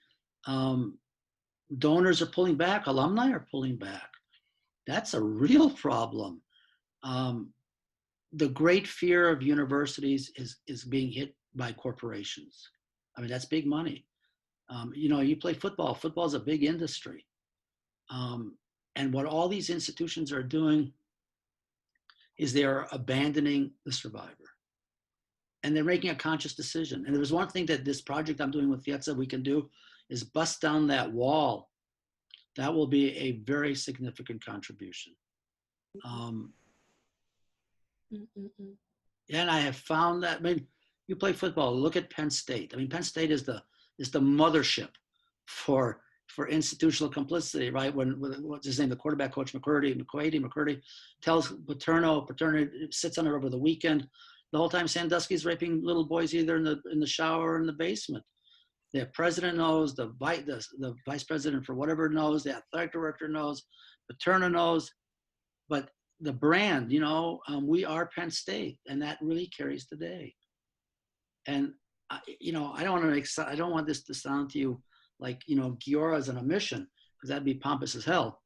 Donors are pulling back, alumni are pulling back. That's a real problem. The great fear of universities is being hit by corporations. I mean, that's big money. You play football. Football is a big industry. And what all these institutions are doing is they are abandoning the survivor. And they're making a conscious decision. And there's one thing that this project I'm doing with Yetza we can do is bust down that wall. That will be a very significant contribution. And I have found that, I mean, you play football, look at Penn State. I mean, Penn State is the mothership for institutional complicity, right? When what's his name, the quarterback coach McCurdy tells Paterno sits on her over the weekend. The whole time Sandusky's raping little boys either in the shower or in the basement. The president knows, the vice president for whatever knows, the athletic director knows, Paterno knows, but the brand, we are Penn State, and that really carries the day. And I don't want this to sound to you like, Guiora is on a mission, because that'd be pompous as hell.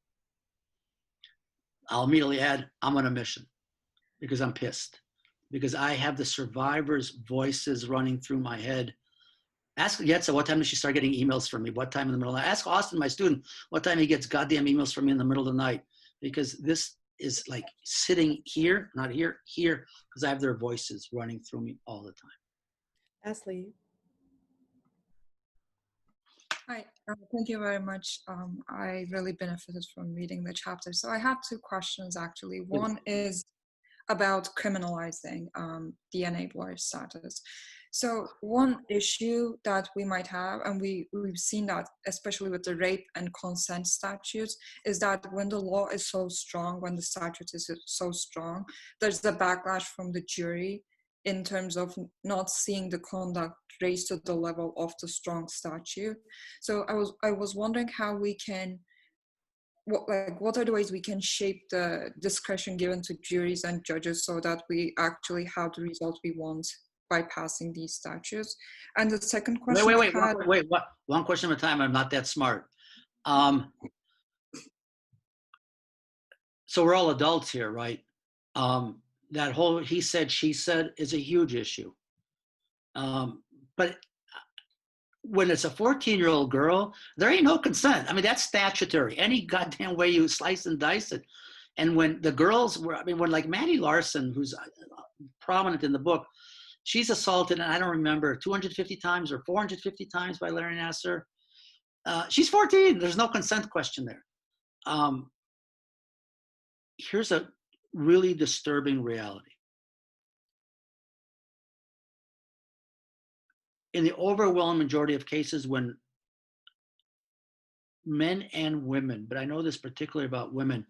I'll immediately add, I'm on a mission because I'm pissed, because I have the survivors' voices running through my head. Ask Yetza what time does she start getting emails from me? What time in the middle of the night? Ask Austin, my student, what time he gets goddamn emails from me in the middle of the night, because this is like sitting here, not here, because I have their voices running through me all the time. Ashley. Hi, thank you very much. I really benefited from reading the chapter. So I have two questions, actually. One is about criminalizing the enabler status. So one issue that we might have, and we've seen that especially with the rape and consent statutes, is that when the law is so strong, when the statute is so strong, there's the backlash from the jury in terms of not seeing the conduct raised to the level of the strong statute. So I was wondering how we can, what are the ways we can shape the discretion given to juries and judges so that we actually have the result we want by passing these statutes? And the second question. Wait, what? One question at a time. I'm not that smart. So we're all adults here, right? that whole he said, she said is a huge issue. But when it's a 14-year-old girl, there ain't no consent. I mean, that's statutory. Any goddamn way you slice and dice it. And when the girls were, I mean, when like Maddie Larson, who's prominent in the book, she's assaulted, and I don't remember, 250 times or 450 times by Larry Nassar. She's 14. There's no consent question there. Here's a really disturbing reality. In the overwhelming majority of cases, when men and women, but I know this particularly about women,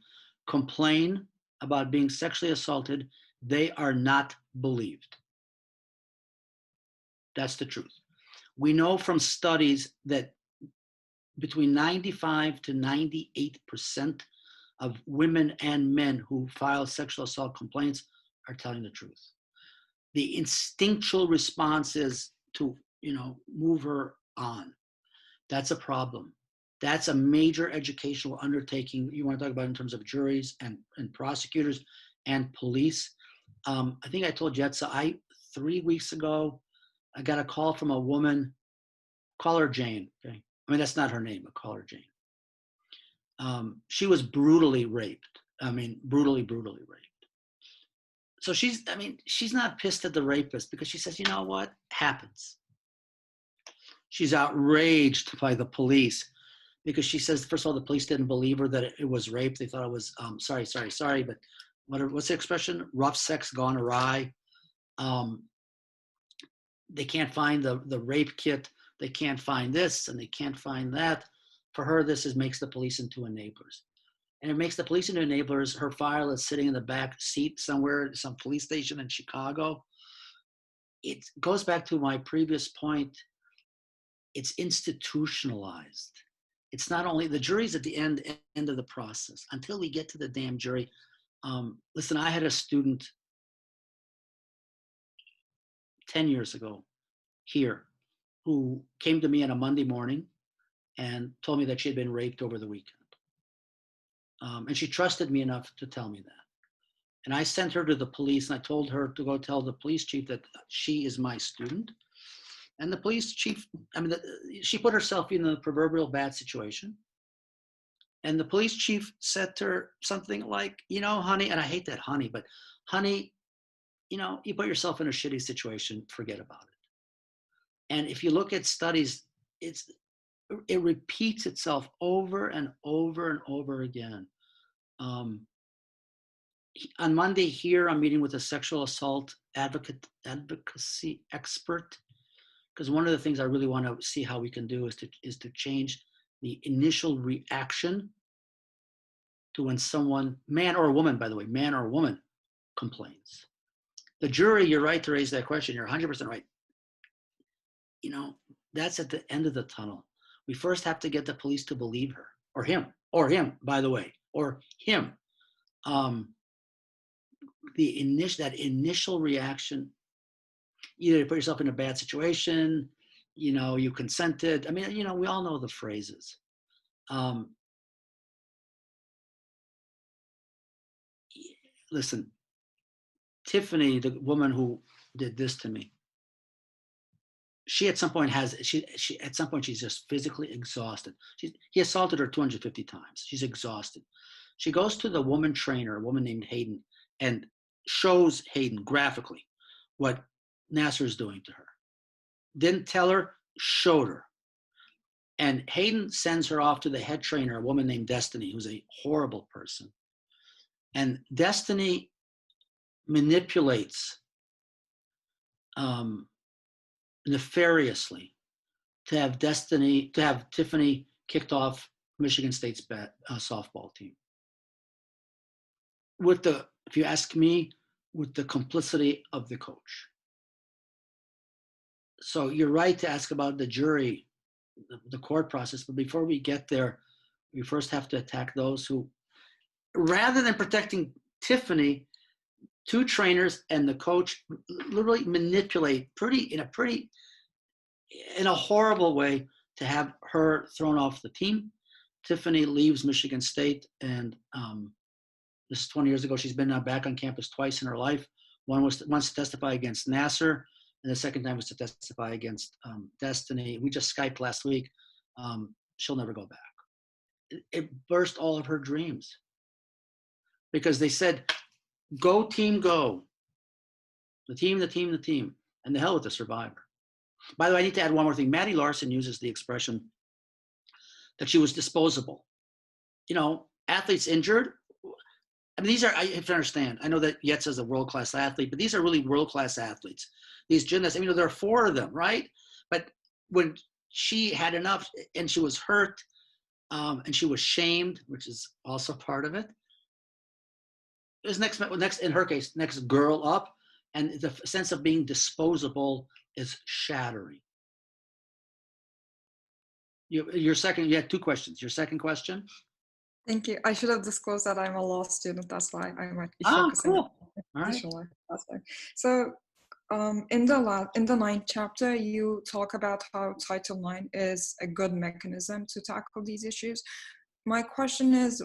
complain about being sexually assaulted, they are not believed. That's the truth. We know from studies that between 95 to 98% of women and men who file sexual assault complaints are telling the truth. The instinctual response is to, move her on. That's a problem. That's a major educational undertaking you want to talk about in terms of juries and prosecutors and police. I think I told Jetsa, 3 weeks ago, I got a call from a woman, call her Jane, okay? I mean, that's not her name, but call her Jane. She was brutally raped. I mean, brutally raped. So she's not pissed at the rapist because she says, you know what, happens. She's outraged by the police because she says, first of all, the police didn't believe her that it was rape. They thought it was, sorry, but what's the expression? Rough sex gone awry. They can't find the rape kit. They can't find this and they can't find that. For her, this makes the police into enablers. And it makes the police into enablers. Her file is sitting in the back seat somewhere, some police station in Chicago. It goes back to my previous point. It's institutionalized. It's not only, the jury's at the end of the process. Until we get to the damn jury. Listen, I had a student 10 years ago here who came to me on a Monday morning and told me that she had been raped over the weekend. And she trusted me enough to tell me that. And I sent her to the police and I told her to go tell the police chief that she is my student. And the police chief, she put herself in a proverbial bad situation. And the police chief said to her something like, honey, and I hate that honey, but honey, you put yourself in a shitty situation, forget about it. And if you look at studies, it repeats itself over and over and over again. On Monday here, I'm meeting with a sexual assault advocacy expert, because one of the things I really want to see how we can do is to change the initial reaction to when someone, man or woman, by the way, man or woman, complains. The jury, you're right to raise that question. You're 100% right. That's at the end of the tunnel. We first have to get the police to believe her, or him, by the way, or him. That initial reaction, either you put yourself in a bad situation, you consented. We all know the phrases. Listen, Tiffany, the woman who did this to me, she at some point she's just physically exhausted. He assaulted her 250 times. She's exhausted. She goes to the woman trainer, a woman named Hayden, and shows Hayden graphically what Nassar is doing to her. Didn't tell her, showed her. And Hayden sends her off to the head trainer, a woman named Destiny, who's a horrible person. And Destiny manipulates nefariously to have Tiffany kicked off Michigan State's softball team. If you ask me, with the complicity of the coach. So you're right to ask about the jury, the court process, but before we get there, we first have to attack those who, rather than protecting Tiffany, two trainers and the coach literally manipulate in a horrible way to have her thrown off the team. Tiffany leaves Michigan State, and This is 20 years ago. She's been back on campus twice in her life. One was once to testify against Nasser, and the second time was to testify against Destiny. We just Skyped last week. She'll never go back. It burst all of her dreams because they said, go team, go. The team, the team, the team. And the hell with the survivor. By the way, I need to add one more thing. Maddie Larson uses the expression that she was disposable. You know, athletes injured. I mean, these are, I have to understand. I know that Yetz is a world-class athlete, but these are really world-class athletes. These gymnasts, I mean, there are 4 of them, right? But when she had enough and she was hurt and she was shamed, which is also part of it, it was next, in her case, next girl up. And the sense of being disposable is shattering. Your second, you had 2 questions. Your second question? Thank you. I should have disclosed that I'm a law student. That's why I might be Oh, focusing cool. on All right. social life. That's why. So in the 9th chapter, you talk about how Title IX is a good mechanism to tackle these issues. My question is,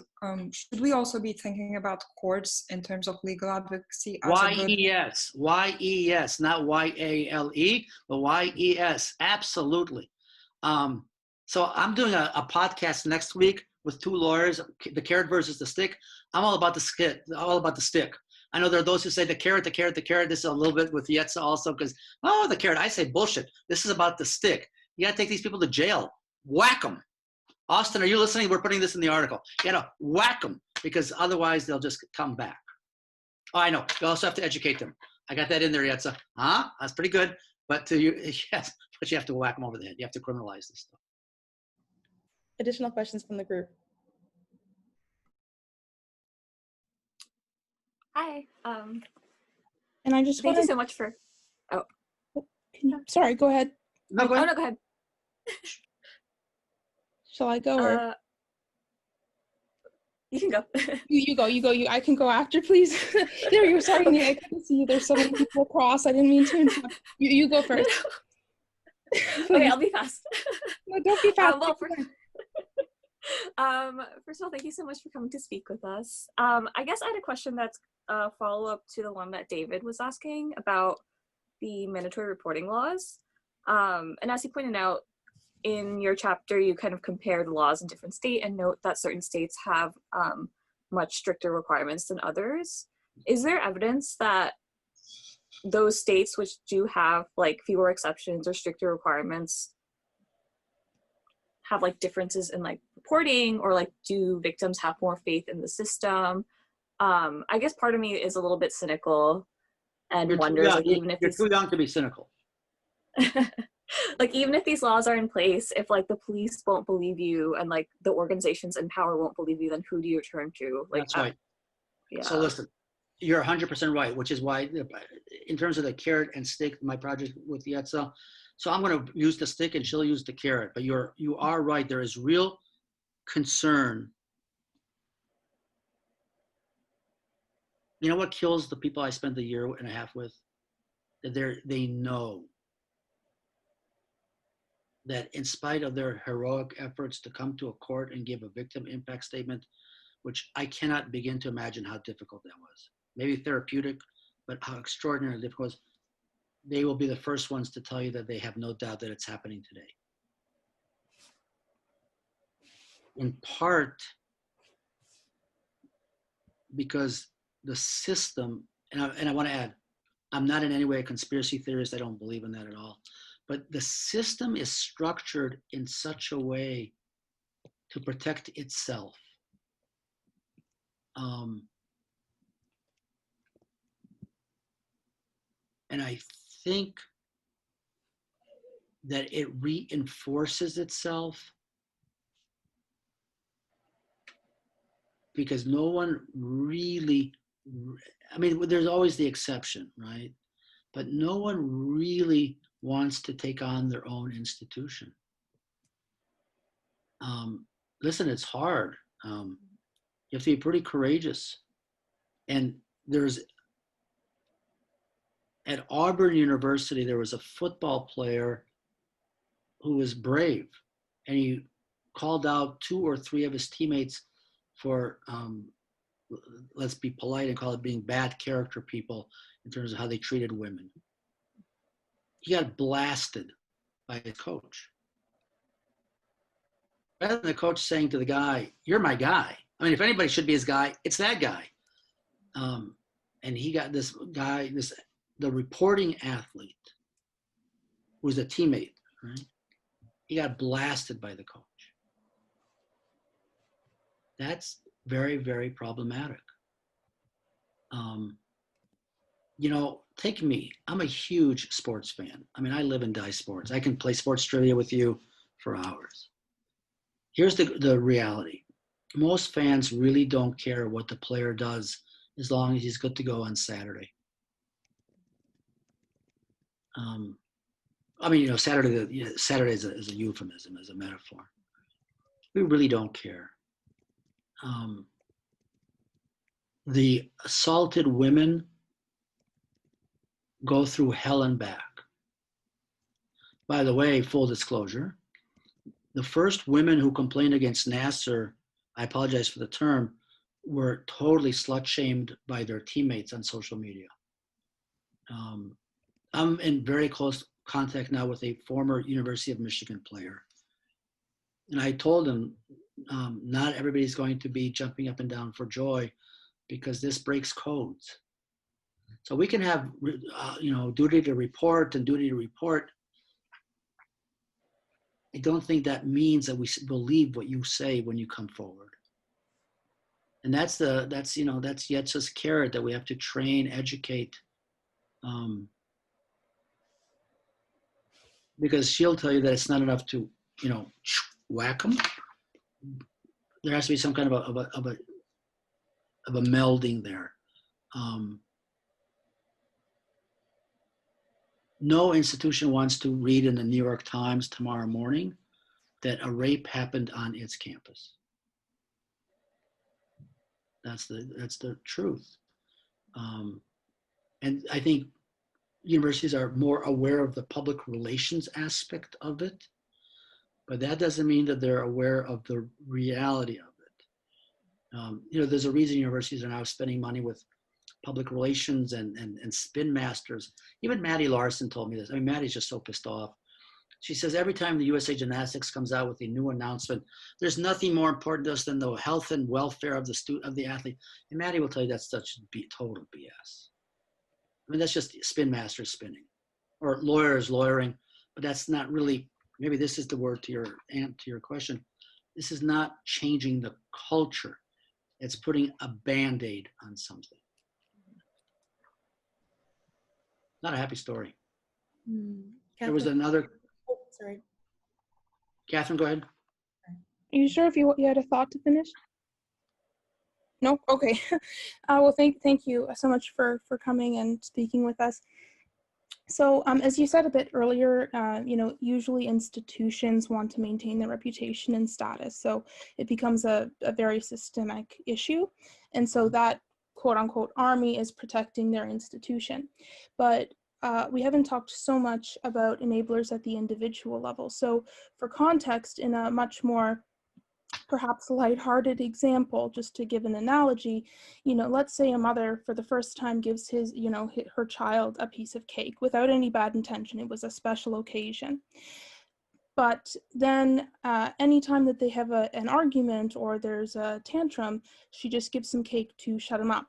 should we also be thinking about courts in terms of legal advocacy as a good... Y-E-S, Y-E-S, not Y-A-L-E, but Y-E-S, absolutely. So I'm doing a podcast next week with 2 lawyers, the carrot versus the stick. I'm all about the stick. I know there are those who say the carrot, the carrot, the carrot. This is a little bit with Yetza also because, oh, the carrot. I say bullshit. This is about the stick. You got to take these people to jail. Whack them. Austin, are you listening? We're putting this in the article. You got to whack them because otherwise they'll just come back. Oh, I know. You also have to educate them. I got that in there, Yetza. Huh? That's pretty good. But yes, but you have to whack them over the head. You have to criminalize this stuff. Additional questions from the group. Hi. And I just Thank you so much for. Oh. Sorry, go ahead. No, go ahead. Oh, no, go ahead. Shall I go or? You can go. You go. I can go after, please. There, you're sorry, Nia, I couldn't see you. There's so many people across. I didn't mean to interrupt. You go first. Okay, I'll be fast. No, don't be fast. First of all, thank you so much for coming to speak with us. I guess I had a question that's a follow-up to the one that David was asking about the mandatory reporting laws. And as he pointed out, in your chapter, you kind of compared laws in different states and note that certain states have much stricter requirements than others. Is there evidence that those states which do have like fewer exceptions or stricter requirements have like differences in like reporting, or like do victims have more faith in the system? I guess part of me is a little bit cynical and wonders like even if you're too young to be cynical. like even if these laws are in place, if like the police won't believe you and like the organizations in power won't believe you, then who do you turn to? Like, that's right. Yeah. So listen, you're 100% right, which is why in terms of the carrot and stick, my project with Yetza, so I'm going to use the stick and she'll use the carrot, but you are right. There is real concern. You know what kills the people I spent a year and a half with? That they know that in spite of their heroic efforts to come to a court and give a victim impact statement, which I cannot begin to imagine how difficult that was. Maybe therapeutic, but how extraordinarily difficult it was. They will be the first ones to tell you that they have no doubt that it's happening today. In part because the system, and I want to add, I'm not in any way a conspiracy theorist. I don't believe in that at all. But the system is structured in such a way to protect itself. And I think that it reinforces itself because no one really, I mean, there's always the exception, right? But no one really wants to take on their own institution. Listen, it's hard. You have to be pretty courageous. And at Auburn University, there was a football player who was brave, and he called out 2 or 3 of his teammates for let's be polite and call it being bad character people in terms of how they treated women. He got blasted by his coach. Rather than the coach saying to the guy, "You're my guy." I mean, if anybody should be his guy, it's that guy. And he got this guy, the reporting athlete, who was a teammate, right? He got blasted by the coach. That's very, very problematic. You know, take me. I'm a huge sports fan. I mean, I live and die sports. I can play sports trivia with you for hours. Here's the reality. Most fans really don't care what the player does as long as he's good to go on Saturday. I mean, you know, Saturday is a euphemism, as a metaphor. We really don't care. The assaulted women go through hell and back. By the way, full disclosure, the first women who complained against Nasser, I apologize for the term, were totally slut-shamed by their teammates on social media. I'm in very close contact now with a former University of Michigan player. And I told him, not everybody's going to be jumping up and down for joy because this breaks codes. So we can have, duty to report and duty to report. I don't think that means that we believe what you say when you come forward. And that's Yetz's carrot that we have to train, educate, because she'll tell you that it's not enough to, whack them. There has to be some kind of a melding there. No institution wants to read in the New York Times tomorrow morning that a rape happened on its campus. That's the truth. And I think universities are more aware of the public relations aspect of it, but that doesn't mean that they're aware of the reality of it. There's a reason universities are now spending money with public relations and spin masters. Even Maddie Larson told me this. I mean, Maddie's just so pissed off. She says every time the USA Gymnastics comes out with a new announcement, there's nothing more important to us than the health and welfare of the athlete. And Maddie will tell you that's such total BS. I mean, that's just spin masters spinning, or lawyers lawyering. But that's not really. Maybe this is the word to your question. This is not changing the culture. It's putting a Band-Aid on something. Not a happy story. There was another. Oh, sorry. Catherine, go ahead. Are you sure if you had a thought to finish? No? Okay. Well, thank you so much for coming and speaking with us. So as you said a bit earlier, usually institutions want to maintain their reputation and status. So it becomes a very systemic issue. And so that quote unquote army is protecting their institution. But we haven't talked so much about enablers at the individual level. So for context, in a much more perhaps lighthearted example, just to give an analogy, let's say a mother for the first time gives her child a piece of cake without any bad intention. It was a special occasion. But then anytime that they have an argument or there's a tantrum, she just gives some cake to shut him up.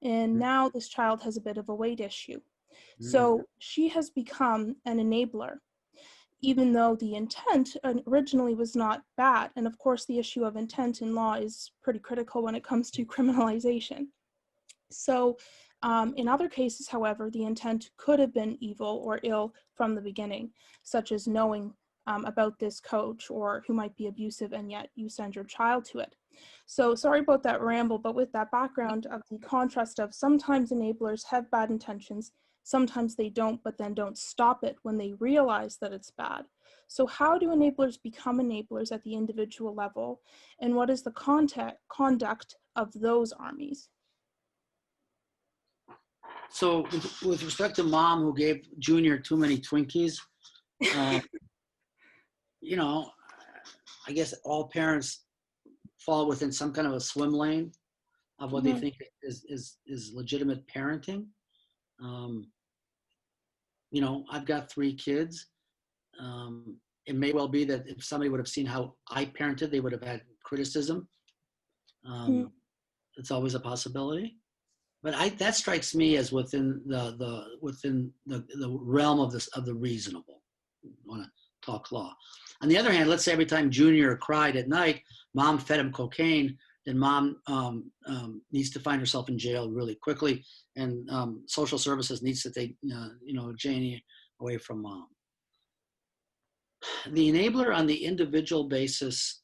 And now this child has a bit of a weight issue. So she has become an enabler, even though the intent originally was not bad. And of course, the issue of intent in law is pretty critical when it comes to criminalization. So in other cases, however, the intent could have been evil or ill from the beginning, such as knowing about this coach or who might be abusive, and yet you send your child to it. So sorry about that ramble, but with that background of the contrast of sometimes enablers have bad intentions, sometimes they don't, but then don't stop it when they realize that it's bad. So how do enablers become enablers at the individual level? And what is the conduct of those armies? So with respect to mom who gave Junior too many Twinkies, I guess all parents fall within some kind of a swim lane. of what they think is legitimate parenting. You know, I've got 3 kids. It may well be that if somebody would have seen how I parented, they would have had criticism. It's always a possibility. But that strikes me as within the realm of the reasonable. I want to talk law. On the other hand, let's say every time Junior cried at night, mom fed him cocaine, then mom needs to find herself in jail really quickly, and social services needs to take Janie away from mom. The enabler on the individual basis,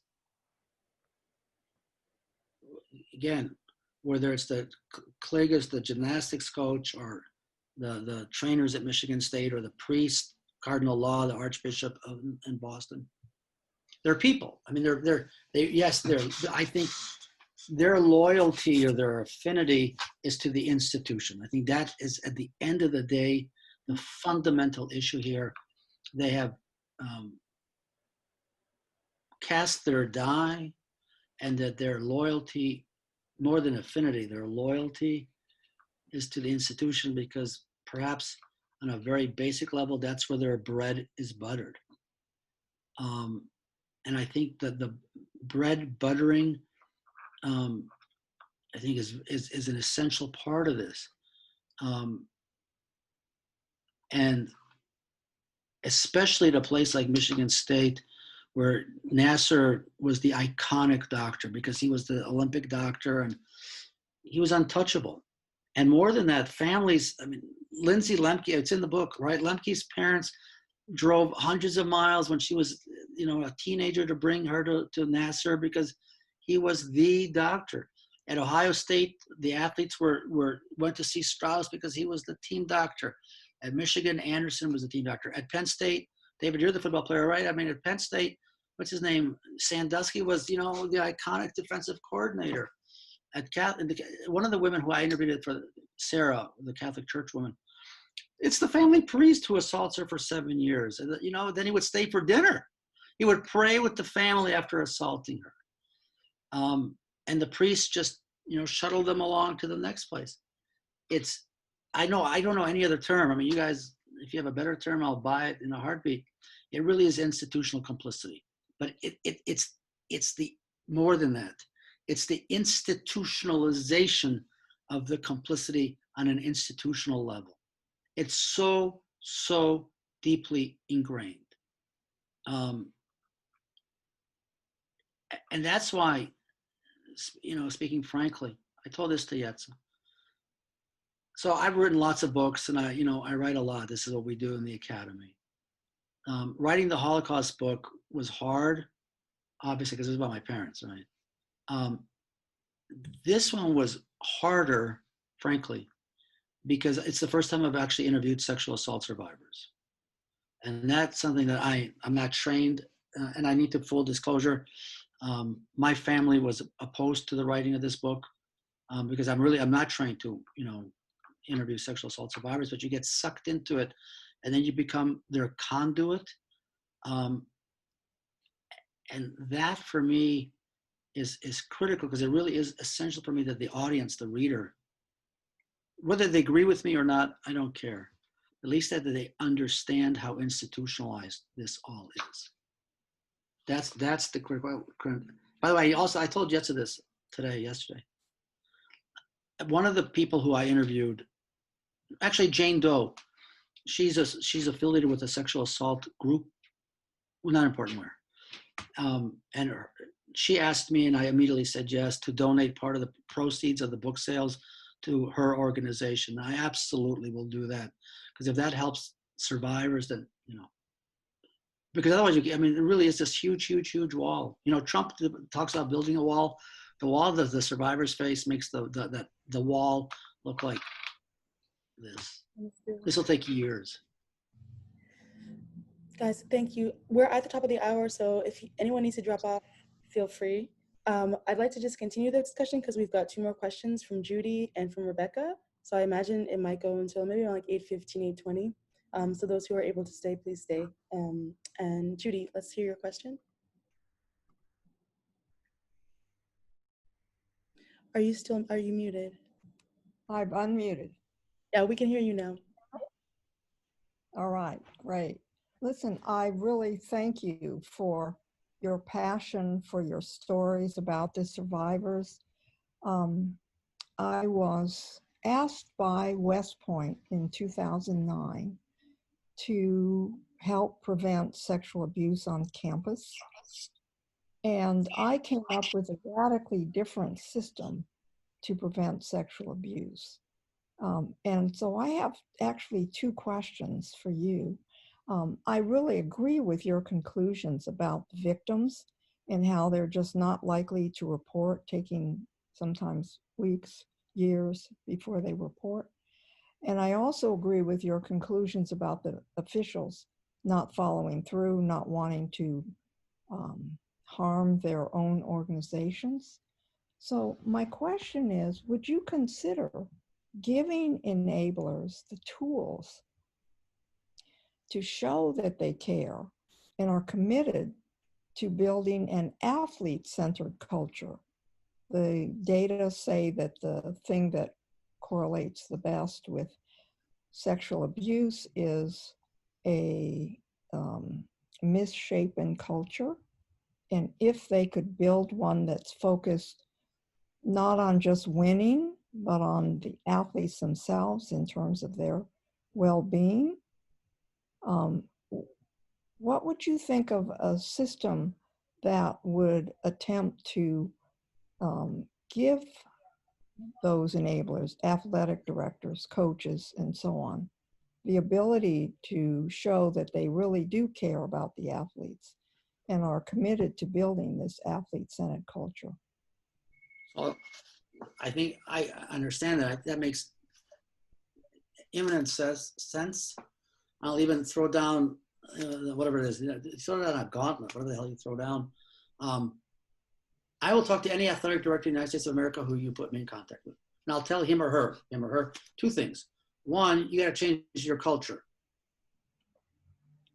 again, whether it's the Kligas, the gymnastics coach, or the trainers at Michigan State, or the priest, Cardinal Law, the Archbishop in Boston, they're people. I mean, I think their loyalty or their affinity is to the institution. I think that is, at the end of the day, the fundamental issue here. They have cast their die, and that their loyalty, more than affinity, their loyalty is to the institution, because perhaps on a very basic level, that's where their bread is buttered. And I think that the bread buttering, I think is an essential part of this. And especially at a place like Michigan State, where Nassar was the iconic doctor because he was the Olympic doctor and he was untouchable. And more than that, families, I mean, Lindsay Lemke, it's in the book, right? Lemke's parents drove hundreds of miles when she was, a teenager to bring her to Nassar because he was the doctor. At Ohio State, the athletes went to see Strauss because he was the team doctor. At Michigan, Anderson was the team doctor. At Penn State, David, you're the football player, right? I mean, at Penn State, what's his name? Sandusky was, the iconic defensive coordinator. At one of the women who I interviewed for Sarah, the Catholic Church woman, it's the family priest who assaults her for 7 years. And, then he would stay for dinner. He would pray with the family after assaulting her. And the priest just, shuttled them along to the next place. I don't know any other term. I mean, you guys, if you have a better term, I'll buy it in a heartbeat. It really is institutional complicity. But it's the more than that. It's the institutionalization of the complicity on an institutional level. It's so deeply ingrained. And that's why, speaking frankly, I told this to Yetza. So I've written lots of books, and I write a lot. This is what we do in the academy. Writing the Holocaust book was hard, obviously, because it was about my parents, right? This one was harder, frankly, because it's the first time I've actually interviewed sexual assault survivors. And that's something that I'm not trained, and I need to full disclosure. My family was opposed to the writing of this book because I'm not trained to, interview sexual assault survivors, but you get sucked into it and then you become their conduit. And that for me is critical, because it really is essential for me that the audience, the reader, whether they agree with me or not, I don't care. At least that they understand how institutionalized this all is. That's the critical. By the way, also, I told Yetza this yesterday. One of the people who I interviewed, actually Jane Doe, she's affiliated with a sexual assault group. Well, not important where. And she asked me, and I immediately said yes, to donate part of the proceeds of the book sales to her organization. I absolutely will do that, because if that helps survivors, then because otherwise, it really is this huge wall. Trump talks about building a wall. The wall that the survivors face makes the wall look like this. This will take years. Guys, thank you. We're at the top of the hour, so if anyone needs to drop off, feel free. I'd like to just continue the discussion because we've got 2 more questions from Judy and from Rebecca. So I imagine it might go until maybe around like 8:15, 8:20. So those who are able to stay, please stay. And Judy, let's hear your question. Are you muted? I've unmuted. Yeah, we can hear you now. All right, great. Listen, I really thank you for your passion, for your stories about the survivors. I was asked by West Point in 2009 to help prevent sexual abuse on campus. And I came up with a radically different system to prevent sexual abuse. And so I have actually two questions for you. I really agree with your conclusions about victims and how they're just not likely to report, taking sometimes weeks, years before they report. And I also agree with your conclusions about the officials not following through, not wanting to harm their own organizations. So my question is, would you consider giving enablers the tools to show that they care and are committed to building an athlete-centered culture? The data say that the thing that correlates the best with sexual abuse is a misshapen culture. And if they could build one that's focused not on just winning, but on the athletes themselves in terms of their well-being, what would you think of a system that would attempt to give those enablers, athletic directors, coaches, and so on, the ability to show that they really do care about the athletes and are committed to building this athlete-centered culture? Well, I think I understand that. That makes imminent sense. I'll even throw down whatever it is. Throw down a gauntlet, whatever the hell you throw down. I will talk to any athletic director in the United States of America who you put me in contact with. And I'll tell him or her, two things. One, you got to change your culture.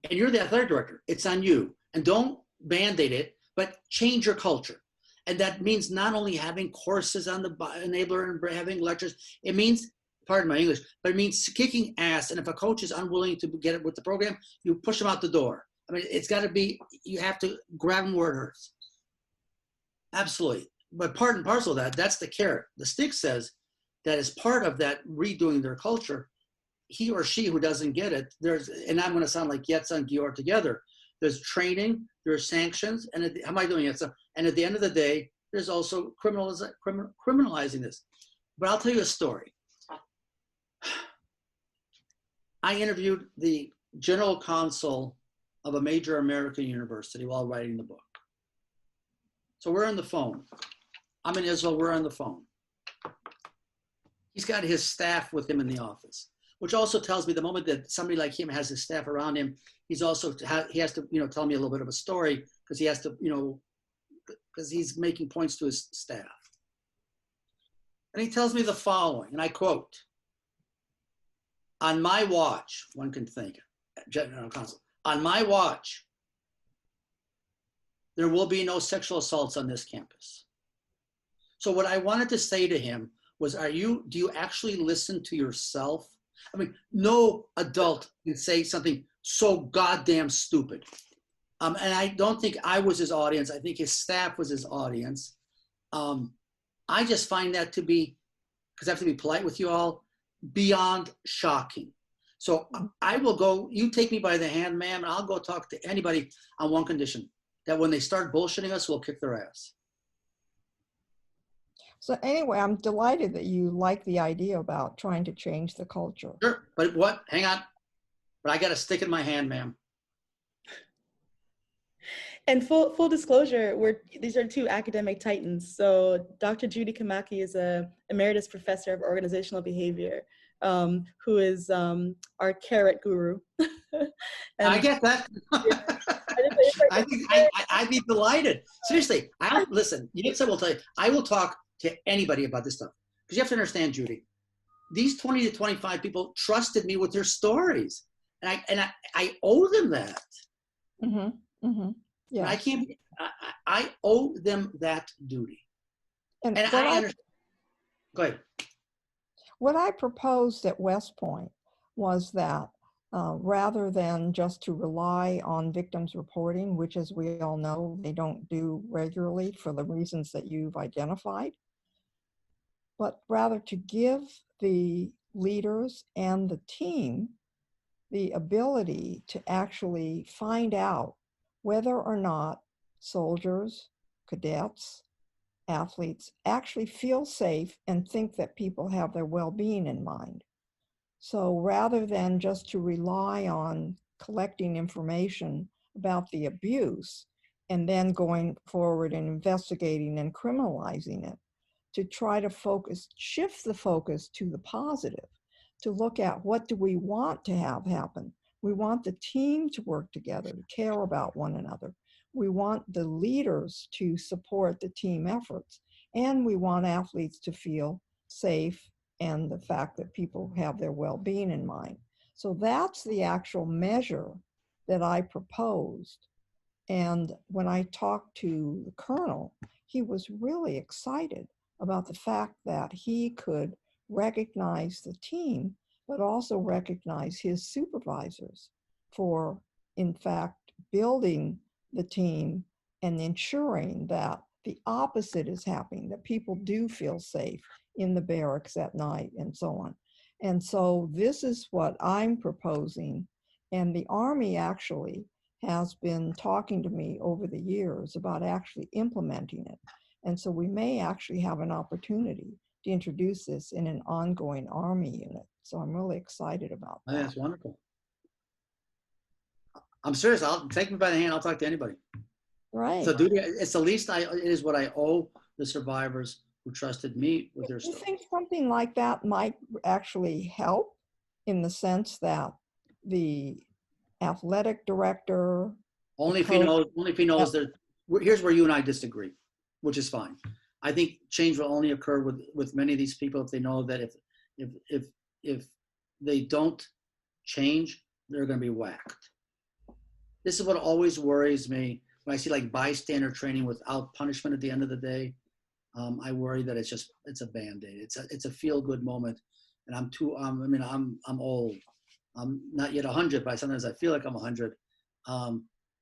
And you're the athletic director. It's on you. And don't Band-Aid it, but change your culture. And that means not only having courses on the enabler and having lectures, it means, pardon my English, but it means kicking ass. And if a coach is unwilling to get it with the program, you push them out the door. I mean, it's got to be, you have to grab them where it hurts. Absolutely. But part and parcel of that, that's the carrot. The stick says that as part of that redoing their culture, he or she who doesn't get it, and I'm going to sound like Yetza and Guiora together, there's training, there's sanctions, and how am I doing Yetza? And at the end of the day, there's also criminalizing this. But I'll tell you a story. I interviewed the general counsel of a major American university while writing the book. So we're on the phone. I'm in Israel, we're on the phone. He's got his staff with him in the office, which also tells me the moment that somebody like him has his staff around him, he has to, tell me a little bit of a story because he has to, because he's making points to his staff. And he tells me the following, and I quote, "On my watch," one can think, general counsel, "on my watch, there will be no sexual assaults on this campus." So what I wanted to say to him was, do you actually listen to yourself? I mean, no adult can say something so goddamn stupid. And I don't think I was his audience. I think his staff was his audience. I just find that to be, because I have to be polite with you all, beyond shocking. So I will go, you take me by the hand, ma'am, and I'll go talk to anybody on one condition, that when they start bullshitting us, we'll kick their ass. So anyway, I'm delighted that you like the idea about trying to change the culture. Sure, but what? Hang on. But I got a stick in my hand, ma'am. And full disclosure, these are two academic titans. So Dr. Judy Kamaki is a emeritus professor of organizational behavior, who is our carrot guru. I get that. I think I'd be delighted. Seriously, listen, Yitza will tell you, I will talk to anybody about this stuff. Because you have to understand, Judy, these 20 to 25 people trusted me with their stories. And I owe them that. Mm-hmm. Mm-hmm. Yeah. I owe them that duty. And I understand. Go ahead. What I proposed at West Point was that rather than just to rely on victims reporting, which as we all know, they don't do regularly for the reasons that you've identified, but rather to give the leaders and the team the ability to actually find out whether or not soldiers, cadets, athletes actually feel safe and think that people have their well-being in mind. So rather than just to rely on collecting information about the abuse and then going forward and investigating and criminalizing it, to try to shift the focus to the positive, to look at what do we want to have happen. We want the team to work together, to care about one another. We want the leaders to support the team efforts, and we want athletes to feel safe and the fact that people have their well-being in mind. So that's the actual measure that I proposed. And when I talked to the colonel, he was really excited about the fact that he could recognize the team, but also recognize his supervisors for, in fact, building the team and ensuring that the opposite is happening, that people do feel safe in the barracks at night and so on. And so this is what I'm proposing. And the Army actually has been talking to me over the years about actually implementing it. And so we may actually have an opportunity to introduce this in an ongoing Army unit. So I'm really excited about that. That's wonderful. I'm serious. I'll take me by the hand. I'll talk to anybody. Right. So it's the least it is what I owe the survivors who trusted me with their Do you story. think something like that might actually help in the sense that the athletic director, Only if he knows that. Here's where you and I disagree, which is fine. I think change will only occur with many of these people if they know that if they don't change, they're going to be whacked. This is what always worries me when I see like bystander training without punishment at the end of the day. I worry that it's a Band-Aid. It's a feel-good moment, and I'm old. I'm not yet 100, but sometimes I feel like I'm 100.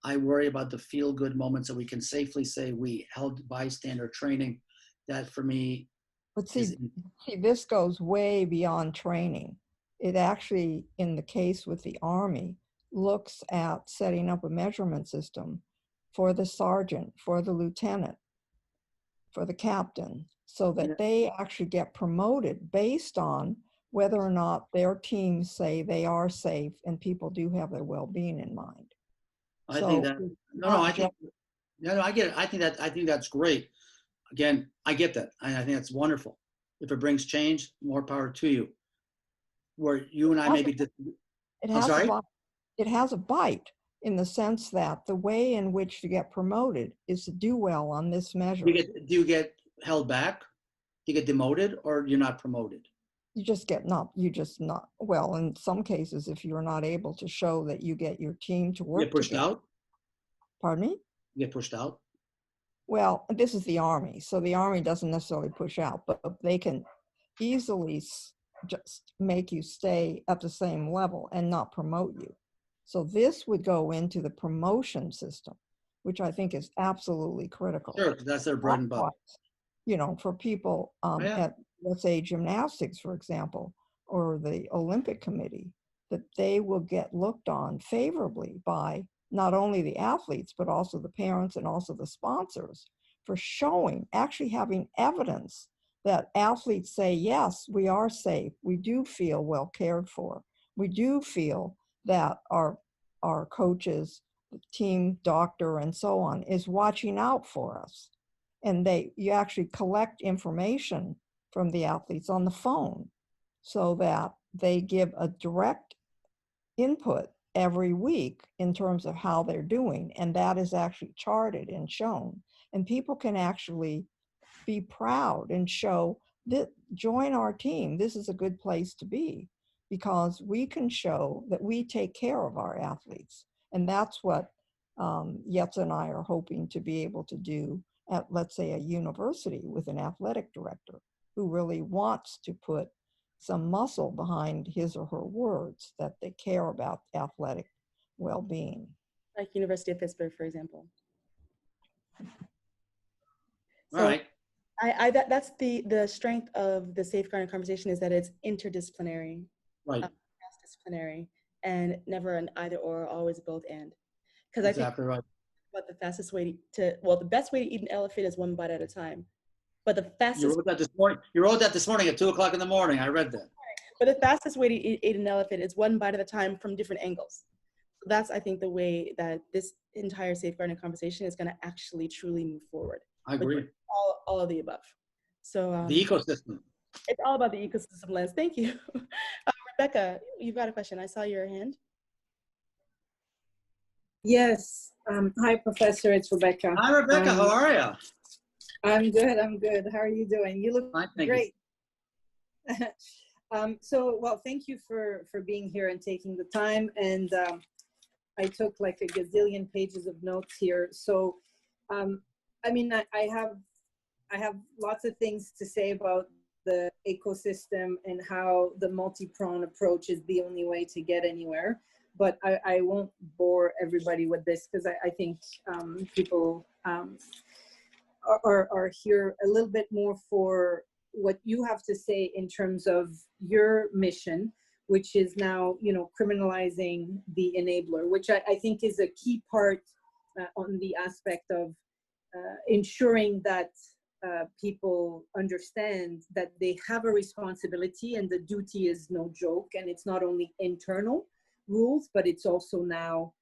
I worry about the feel-good moments that we can safely say we held bystander training. That for me, but see, this goes way beyond training. It actually, in the case with the Army, looks at setting up a measurement system for the sergeant, for the lieutenant, for the captain, so that they actually get promoted based on whether or not their teams say they are safe and people do have their well-being in mind. I think that I get it. I think that's great. Again, I get that. I think that's wonderful. If it brings change, more power to you. Where you and I maybe it has a bite in the sense that the way in which to get promoted is to do well on this measure. Do you get held back? Do you get demoted, or you're not promoted? You just not, well, in some cases, if you're not able to show that you get your team to work You get pushed out? Pardon me? You get pushed out? Well, this is the Army, so the Army doesn't necessarily push out, but they can easily just make you stay at the same level and not promote you. So this would go into the promotion system, which I think is absolutely critical. Sure, because that's their bread and butter. You know, for people at, let's say, gymnastics, for example, or the Olympic Committee, that they will get looked on favorably by not only the athletes, but also the parents and also the sponsors for actually having evidence that athletes say, yes, we are safe. We do feel well cared for. We do feel that our coaches, the team doctor, and so on is watching out for us. And you actually collect information from the athletes on the phone so that they give a direct input every week in terms of how they're doing. And that is actually charted and shown. And people can actually be proud and show that, join our team. This is a good place to be because we can show that we take care of our athletes. And that's what Yetza and I are hoping to be able to do at, let's say, a university with an athletic director, who really wants to put some muscle behind his or her words, that they care about athletic well-being. Like University of Pittsburgh, for example. All right. That's the strength of the safeguarding conversation, is that it's interdisciplinary, Right. cross-disciplinary, and never an either or, always both and. Because Exactly right. But the fastest way the best way to eat an elephant is one bite at a time. But the fastest. You wrote that this morning. You wrote that this morning at 2:00 in the morning. I read that. But the fastest way to eat an elephant is one bite at a time from different angles. So that's, I think, the way that this entire safeguarding conversation is going to actually truly move forward. I agree. All of the above. So The ecosystem. it's all about the ecosystem lens. Thank you. Rebecca, you've got a question. I saw your hand. Yes. Hi, Professor. It's Rebecca. Hi, Rebecca. How are you? I'm good. I'm good. How are you doing? You look great. Well, thank you for being here and taking the time. And I took like a gazillion pages of notes here. So, I mean, I have lots of things to say about the ecosystem and how the multi-pronged approach is the only way to get anywhere. But I won't bore everybody with this, because I think people are here a little bit more for what you have to say in terms of your mission, which is now, criminalizing the enabler, which I think is a key part on the aspect of ensuring that people understand that they have a responsibility, and the duty is no joke, and it's not only internal rules, but it's also now,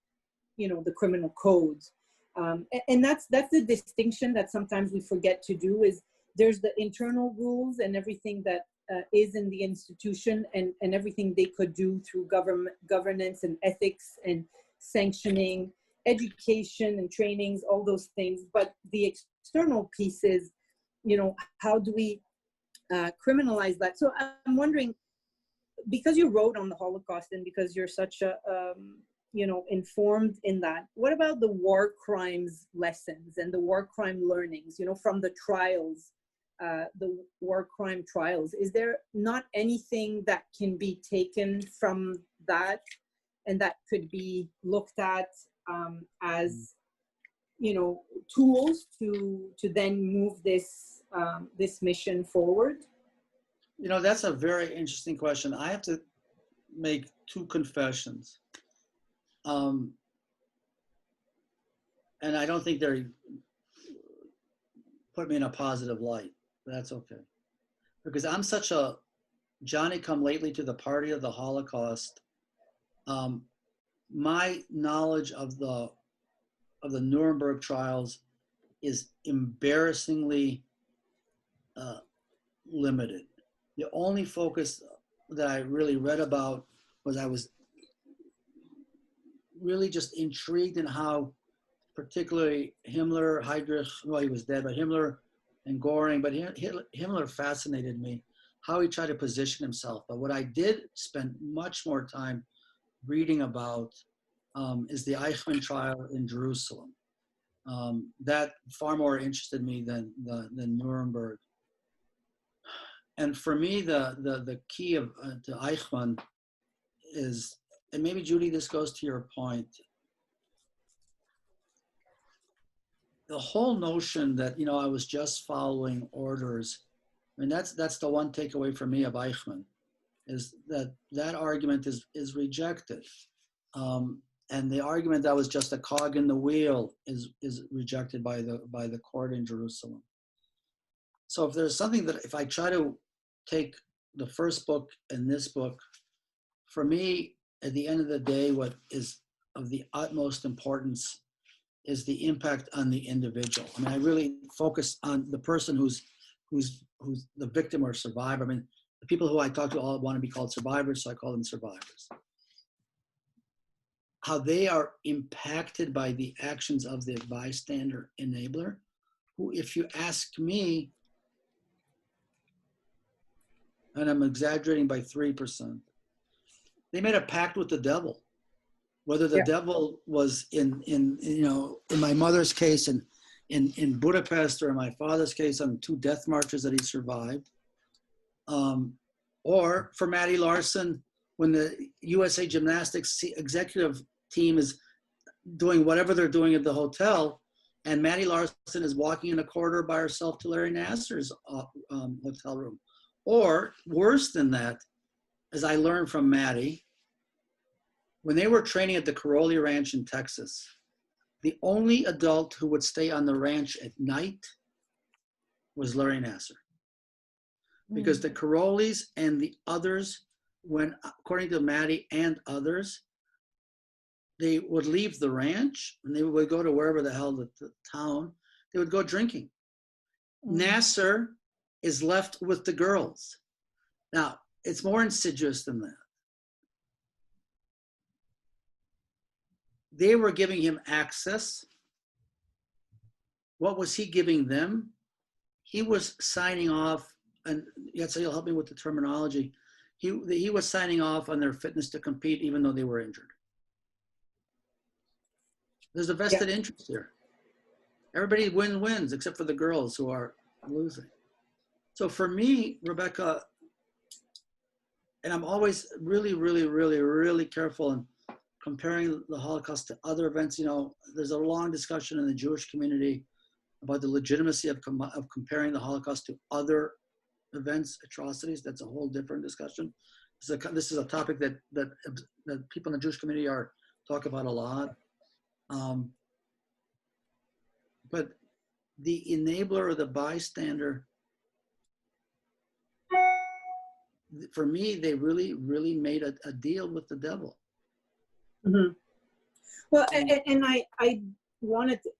the criminal code. And that's the distinction that sometimes we forget to do, is there's the internal rules and everything that is in the institution, and everything they could do through governance and ethics and sanctioning, education and trainings, all those things. But the external piece is, how do we criminalize that? So I'm wondering, because you wrote on the Holocaust and because you're such a, informed in that, what about the war crimes lessons and the war crime learnings, from the trials, the war crime trials? Is there not anything that can be taken from that and that could be looked at as, tools to then move this, this mission forward? That's a very interesting question. I have to make two confessions. And I don't think they're put me in a positive light. That's okay. Because I'm such a Johnny-come-lately to the party of the Holocaust. My knowledge of the Nuremberg trials is embarrassingly limited. The only focus that I really read about was I was really just intrigued in how particularly Himmler, Heydrich, well, he was dead, but Himmler and Göring, but Himmler fascinated me, how he tried to position himself. But what I did spend much more time reading about is the Eichmann trial in Jerusalem. That far more interested me than Nuremberg. And for me, the key of to Eichmann is, and maybe Judy, this goes to your point, the whole notion that I was just following orders. I mean, that's the one takeaway for me of Eichmann, is that argument is rejected, and the argument that was just a cog in the wheel is rejected by the court in Jerusalem. So if there's something that, if I try to take the first book and this book, for me, at the end of the day, what is of the utmost importance is the impact on the individual. I mean, I really focus on the person who's the victim or survivor. I mean, the people who I talk to all want to be called survivors, so I call them survivors. How they are impacted by the actions of the bystander enabler, who, if you ask me, and I'm exaggerating by 3%, they made a pact with the devil. Whether the devil was in my mother's case in Budapest, or in my father's case on 2 death marches that he survived, Or for Maddie Larson, when the USA Gymnastics executive team is doing whatever they're doing at the hotel, and Maddie Larson is walking in a corridor by herself to Larry Nassar's hotel room. Or worse than that, as I learned from Maddie, when they were training at the Caroli Ranch in Texas, the only adult who would stay on the ranch at night was Larry Nassar. Because the Carolis and the others, when, according to Maddie and others, they would leave the ranch and they would go to wherever the hell the town, they would go drinking. Nassar is left with the girls. Now, it's more insidious than that. They were giving him access. What was he giving them? He was signing off, and yes, you'll help me with the terminology. He was signing off on their fitness to compete even though they were injured. There's a vested interest here. Everybody wins except for the girls who are losing. So for me, Rebecca, and I'm always really careful in comparing the Holocaust to other events. You know, there's a long discussion in the Jewish community about the legitimacy of comparing the Holocaust to other events, atrocities. That's a whole different discussion. This is a topic that people in the Jewish community talk about a lot. But the enabler or the bystander, for me, they really made a deal with the devil. Mm-hmm. Well, and I wanted to,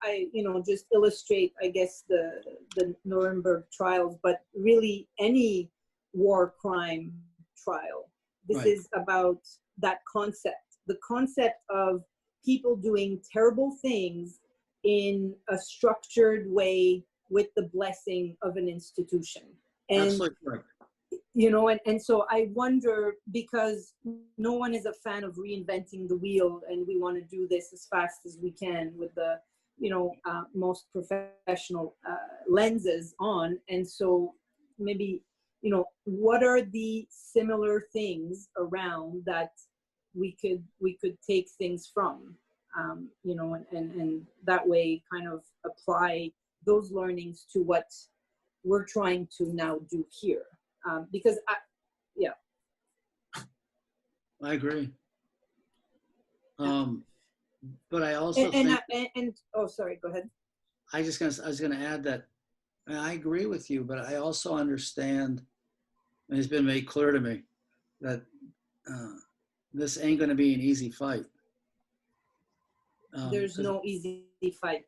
just illustrate, I guess, the Nuremberg trials, but really any war crime trial. This is about that concept, the concept of people doing terrible things in a structured way with the blessing of an institution. And, absolutely correct. And so I wonder, because no one is a fan of reinventing the wheel, and we want to do this as fast as we can with the, most professional lenses on. And so maybe, what are the similar things around that we could take things from, and that way kind of apply those learnings to what we're trying to now do here. Because I agree. But I also think, oh, sorry, go ahead. I was gonna add that, and I agree with you, but I also understand, and it's been made clear to me that this ain't gonna be an easy fight. There's no easy fight.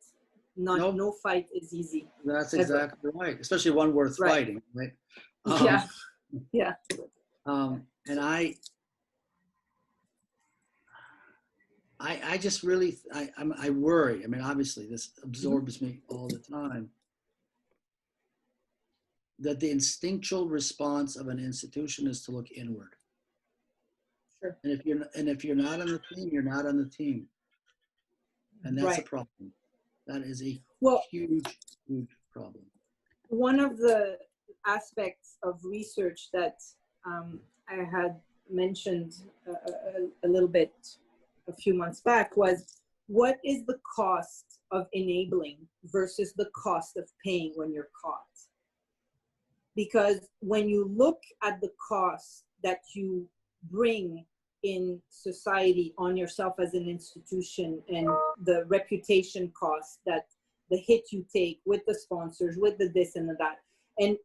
No fight is easy. That's exactly right, especially one worth fighting, right? Yeah. And I just really, I worry. I mean, obviously this absorbs me all the time, that the instinctual response of an institution is to look inward. Sure. And if you're not on the team, you're not on the team. And that's a problem. That is a huge problem. One of the aspects of research that I had mentioned a little bit a few months back was, what is the cost of enabling versus the cost of paying when you're caught? Because when you look at the cost that you bring in society on yourself as an institution, and the reputation cost, that the hit you take with the sponsors, with the this and the that, and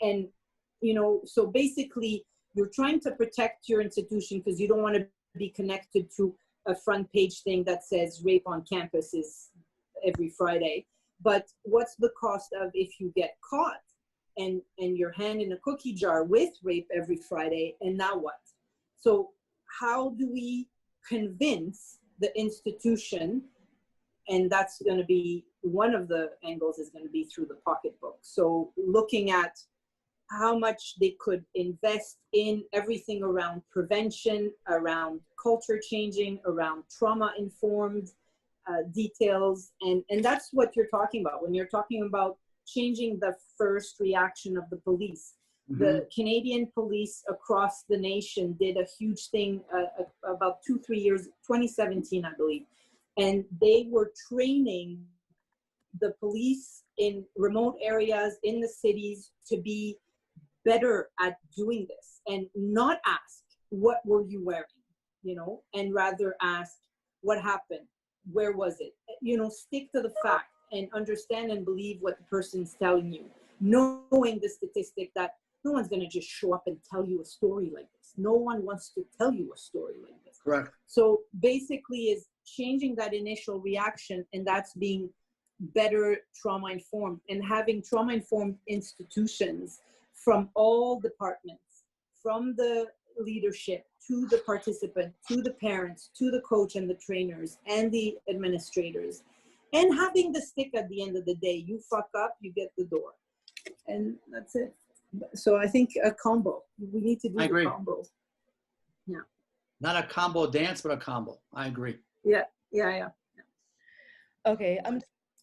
so basically you're trying to protect your institution because you don't want to be connected to a front page thing that says rape on campus is every Friday. But what's the cost of if you get caught and your hand in a cookie jar with rape every Friday, and now what? So how do we convince the institution? And that's going to be one of the angles, is going to be through the pocketbook. So looking at how much they could invest in everything around prevention, around culture changing, around trauma-informed details. And that's what you're talking about when you're talking about changing the first reaction of the police. The Canadian police across the nation did a huge thing about 2-3 years, 2017, I believe. And they were training the police in remote areas, in the cities, to be better at doing this and not ask, what were you wearing? You know, and rather ask, what happened? Where was it? You know, stick to the fact and understand and believe what the person's telling you, knowing the statistic that no one's going to just show up and tell you a story like this. No one wants to tell you a story like this. Correct. So basically is changing that initial reaction, and that's being better trauma informed and having trauma informed institutions from all departments, from the leadership to the participant, to the parents, to the coach and the trainers and the administrators, and having the stick at the end of the day. You fuck up, you get the door, and that's it. So I think a combo. We need to do I agree. the combo. Yeah. Not a combo dance, but a combo. I agree. Yeah. Okay,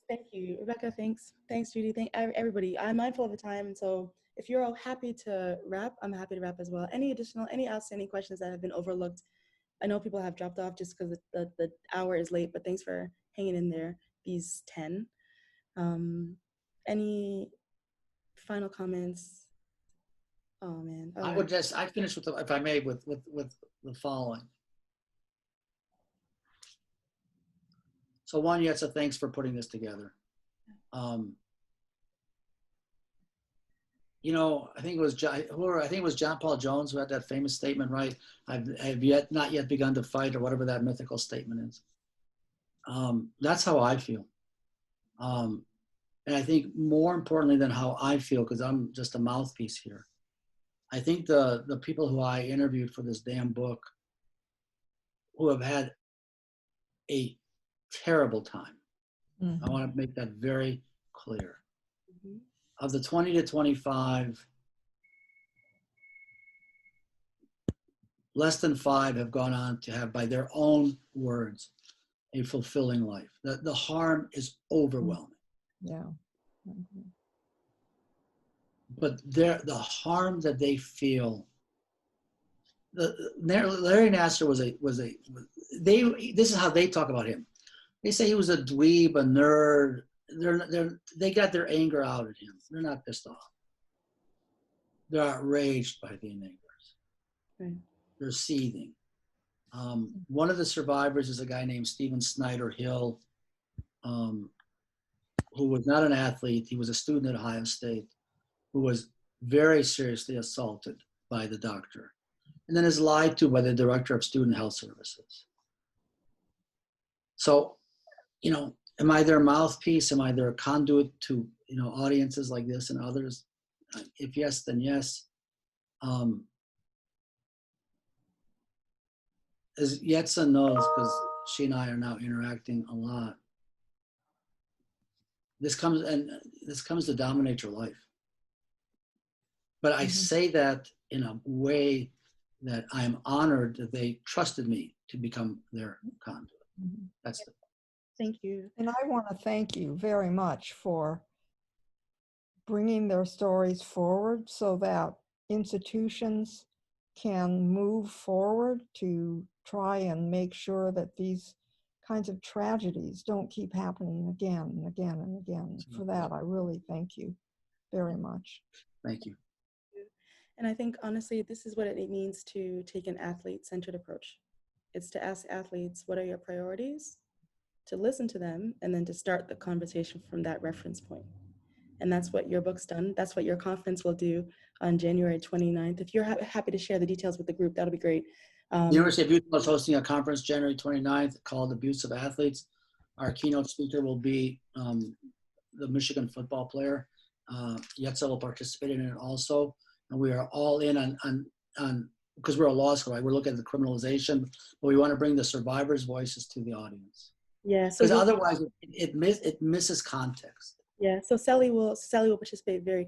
thank you, Rebecca. Thanks, Judy. Thank everybody. I'm mindful of the time, and so if you're all happy to wrap, I'm happy to wrap as well. Any outstanding questions that have been overlooked? I know people have dropped off just because the hour is late, but thanks for hanging in there. These 10. Any final comments? Oh man. I finish with, if I may, with the following. So one, Yetsa, thanks for putting this together. You know, I think it was John Paul Jones who had that famous statement, right? I've not yet begun to fight, or whatever that mythical statement is. That's how I feel. And I think more importantly than how I feel, because I'm just a mouthpiece here, I think the people who I interviewed for this damn book, who have had a terrible time. Mm-hmm. I want to make that very clear. Mm-hmm. Of the 20 to 25, less than 5 have gone on to have, by their own words, a fulfilling life. The harm is overwhelming. Yeah. Mm-hmm. But the harm that they feel. Larry Nassar this is how they talk about him. They say he was a dweeb, a nerd. They got their anger out at him. They're not pissed off. They're outraged by the enablers. Right. They're seething. One of the survivors is a guy named Stephen Snyder Hill, who was not an athlete. He was a student at Ohio State, who was very seriously assaulted by the doctor, and then is lied to by the director of student health services. So, you know, am I their mouthpiece? Am I their conduit to, you know, audiences like this and others? If yes, then yes. As Yetsa knows, because she and I are now interacting a lot, this comes to dominate your life. But I say that in a way that I am honored that they trusted me to become their conduit. Mm-hmm. That's the. Thank you. And I want to thank you very much for bringing their stories forward so that institutions can move forward to try and make sure that these kinds of tragedies don't keep happening again and again and again. For that, I really thank you very much. Thank you. And I think, honestly, this is what it means to take an athlete-centered approach. It's to ask athletes, what are your priorities? To listen to them, and then to start the conversation from that reference point. And that's what your book's done. That's what your conference will do on January 29th. If you're happy to share the details with the group, that'll be great. The University of Utah is hosting a conference January 29th called Abuse of Athletes. Our keynote speaker will be the Michigan football player. Yetsa will participate in it also. And we are all in on because we're a law school, right? We're looking at the criminalization, but we want to bring the survivors' voices to the audience. Yeah. So because otherwise it misses context. Yeah. So SELY will participate very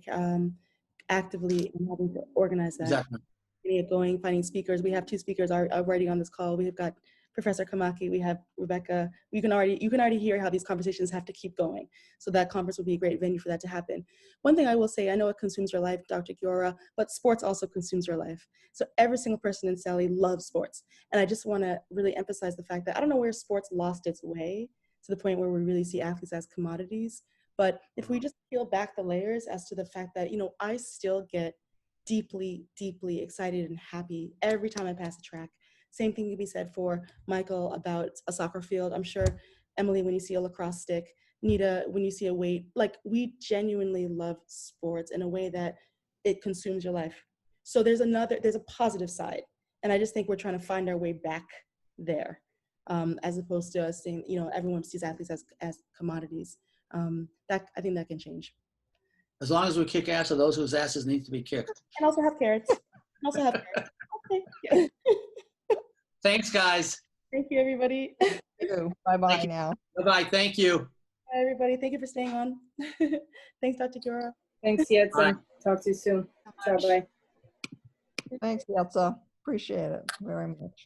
actively in helping to organize that. Exactly. Getting it going, finding speakers. We have 2 speakers already on this call. We have got Professor Kamaki, we have Rebecca. You can already hear how these conversations have to keep going. So that conference would be a great venue for that to happen. One thing I will say, I know it consumes your life, Dr. Guiora, but sports also consumes your life. So every single person in SELY loves sports. And I just want to really emphasize the fact that I don't know where sports lost its way to the point where we really see athletes as commodities. But if we just peel back the layers as to the fact that, I still get deeply, deeply excited and happy every time I pass a track. Same thing can be said for Michael about a soccer field. I'm sure, Emily, when you see a lacrosse stick, Nita, when you see a weight, like we genuinely love sports in a way that it consumes your life. So there's a positive side. And I just think we're trying to find our way back there, as opposed to us saying, everyone sees athletes as commodities. I think that can change. As long as we kick ass of those whose asses need to be kicked. And also have carrots. Okay. Thanks, guys. Thank you, everybody. Bye-bye now. Bye-bye. Thank you. Bye, everybody. Thank you for staying on. Thanks, Dr. Guiora. Thanks, Yetza. Talk to you soon. Ciao, bye. Thanks, Yetza. Appreciate it very much.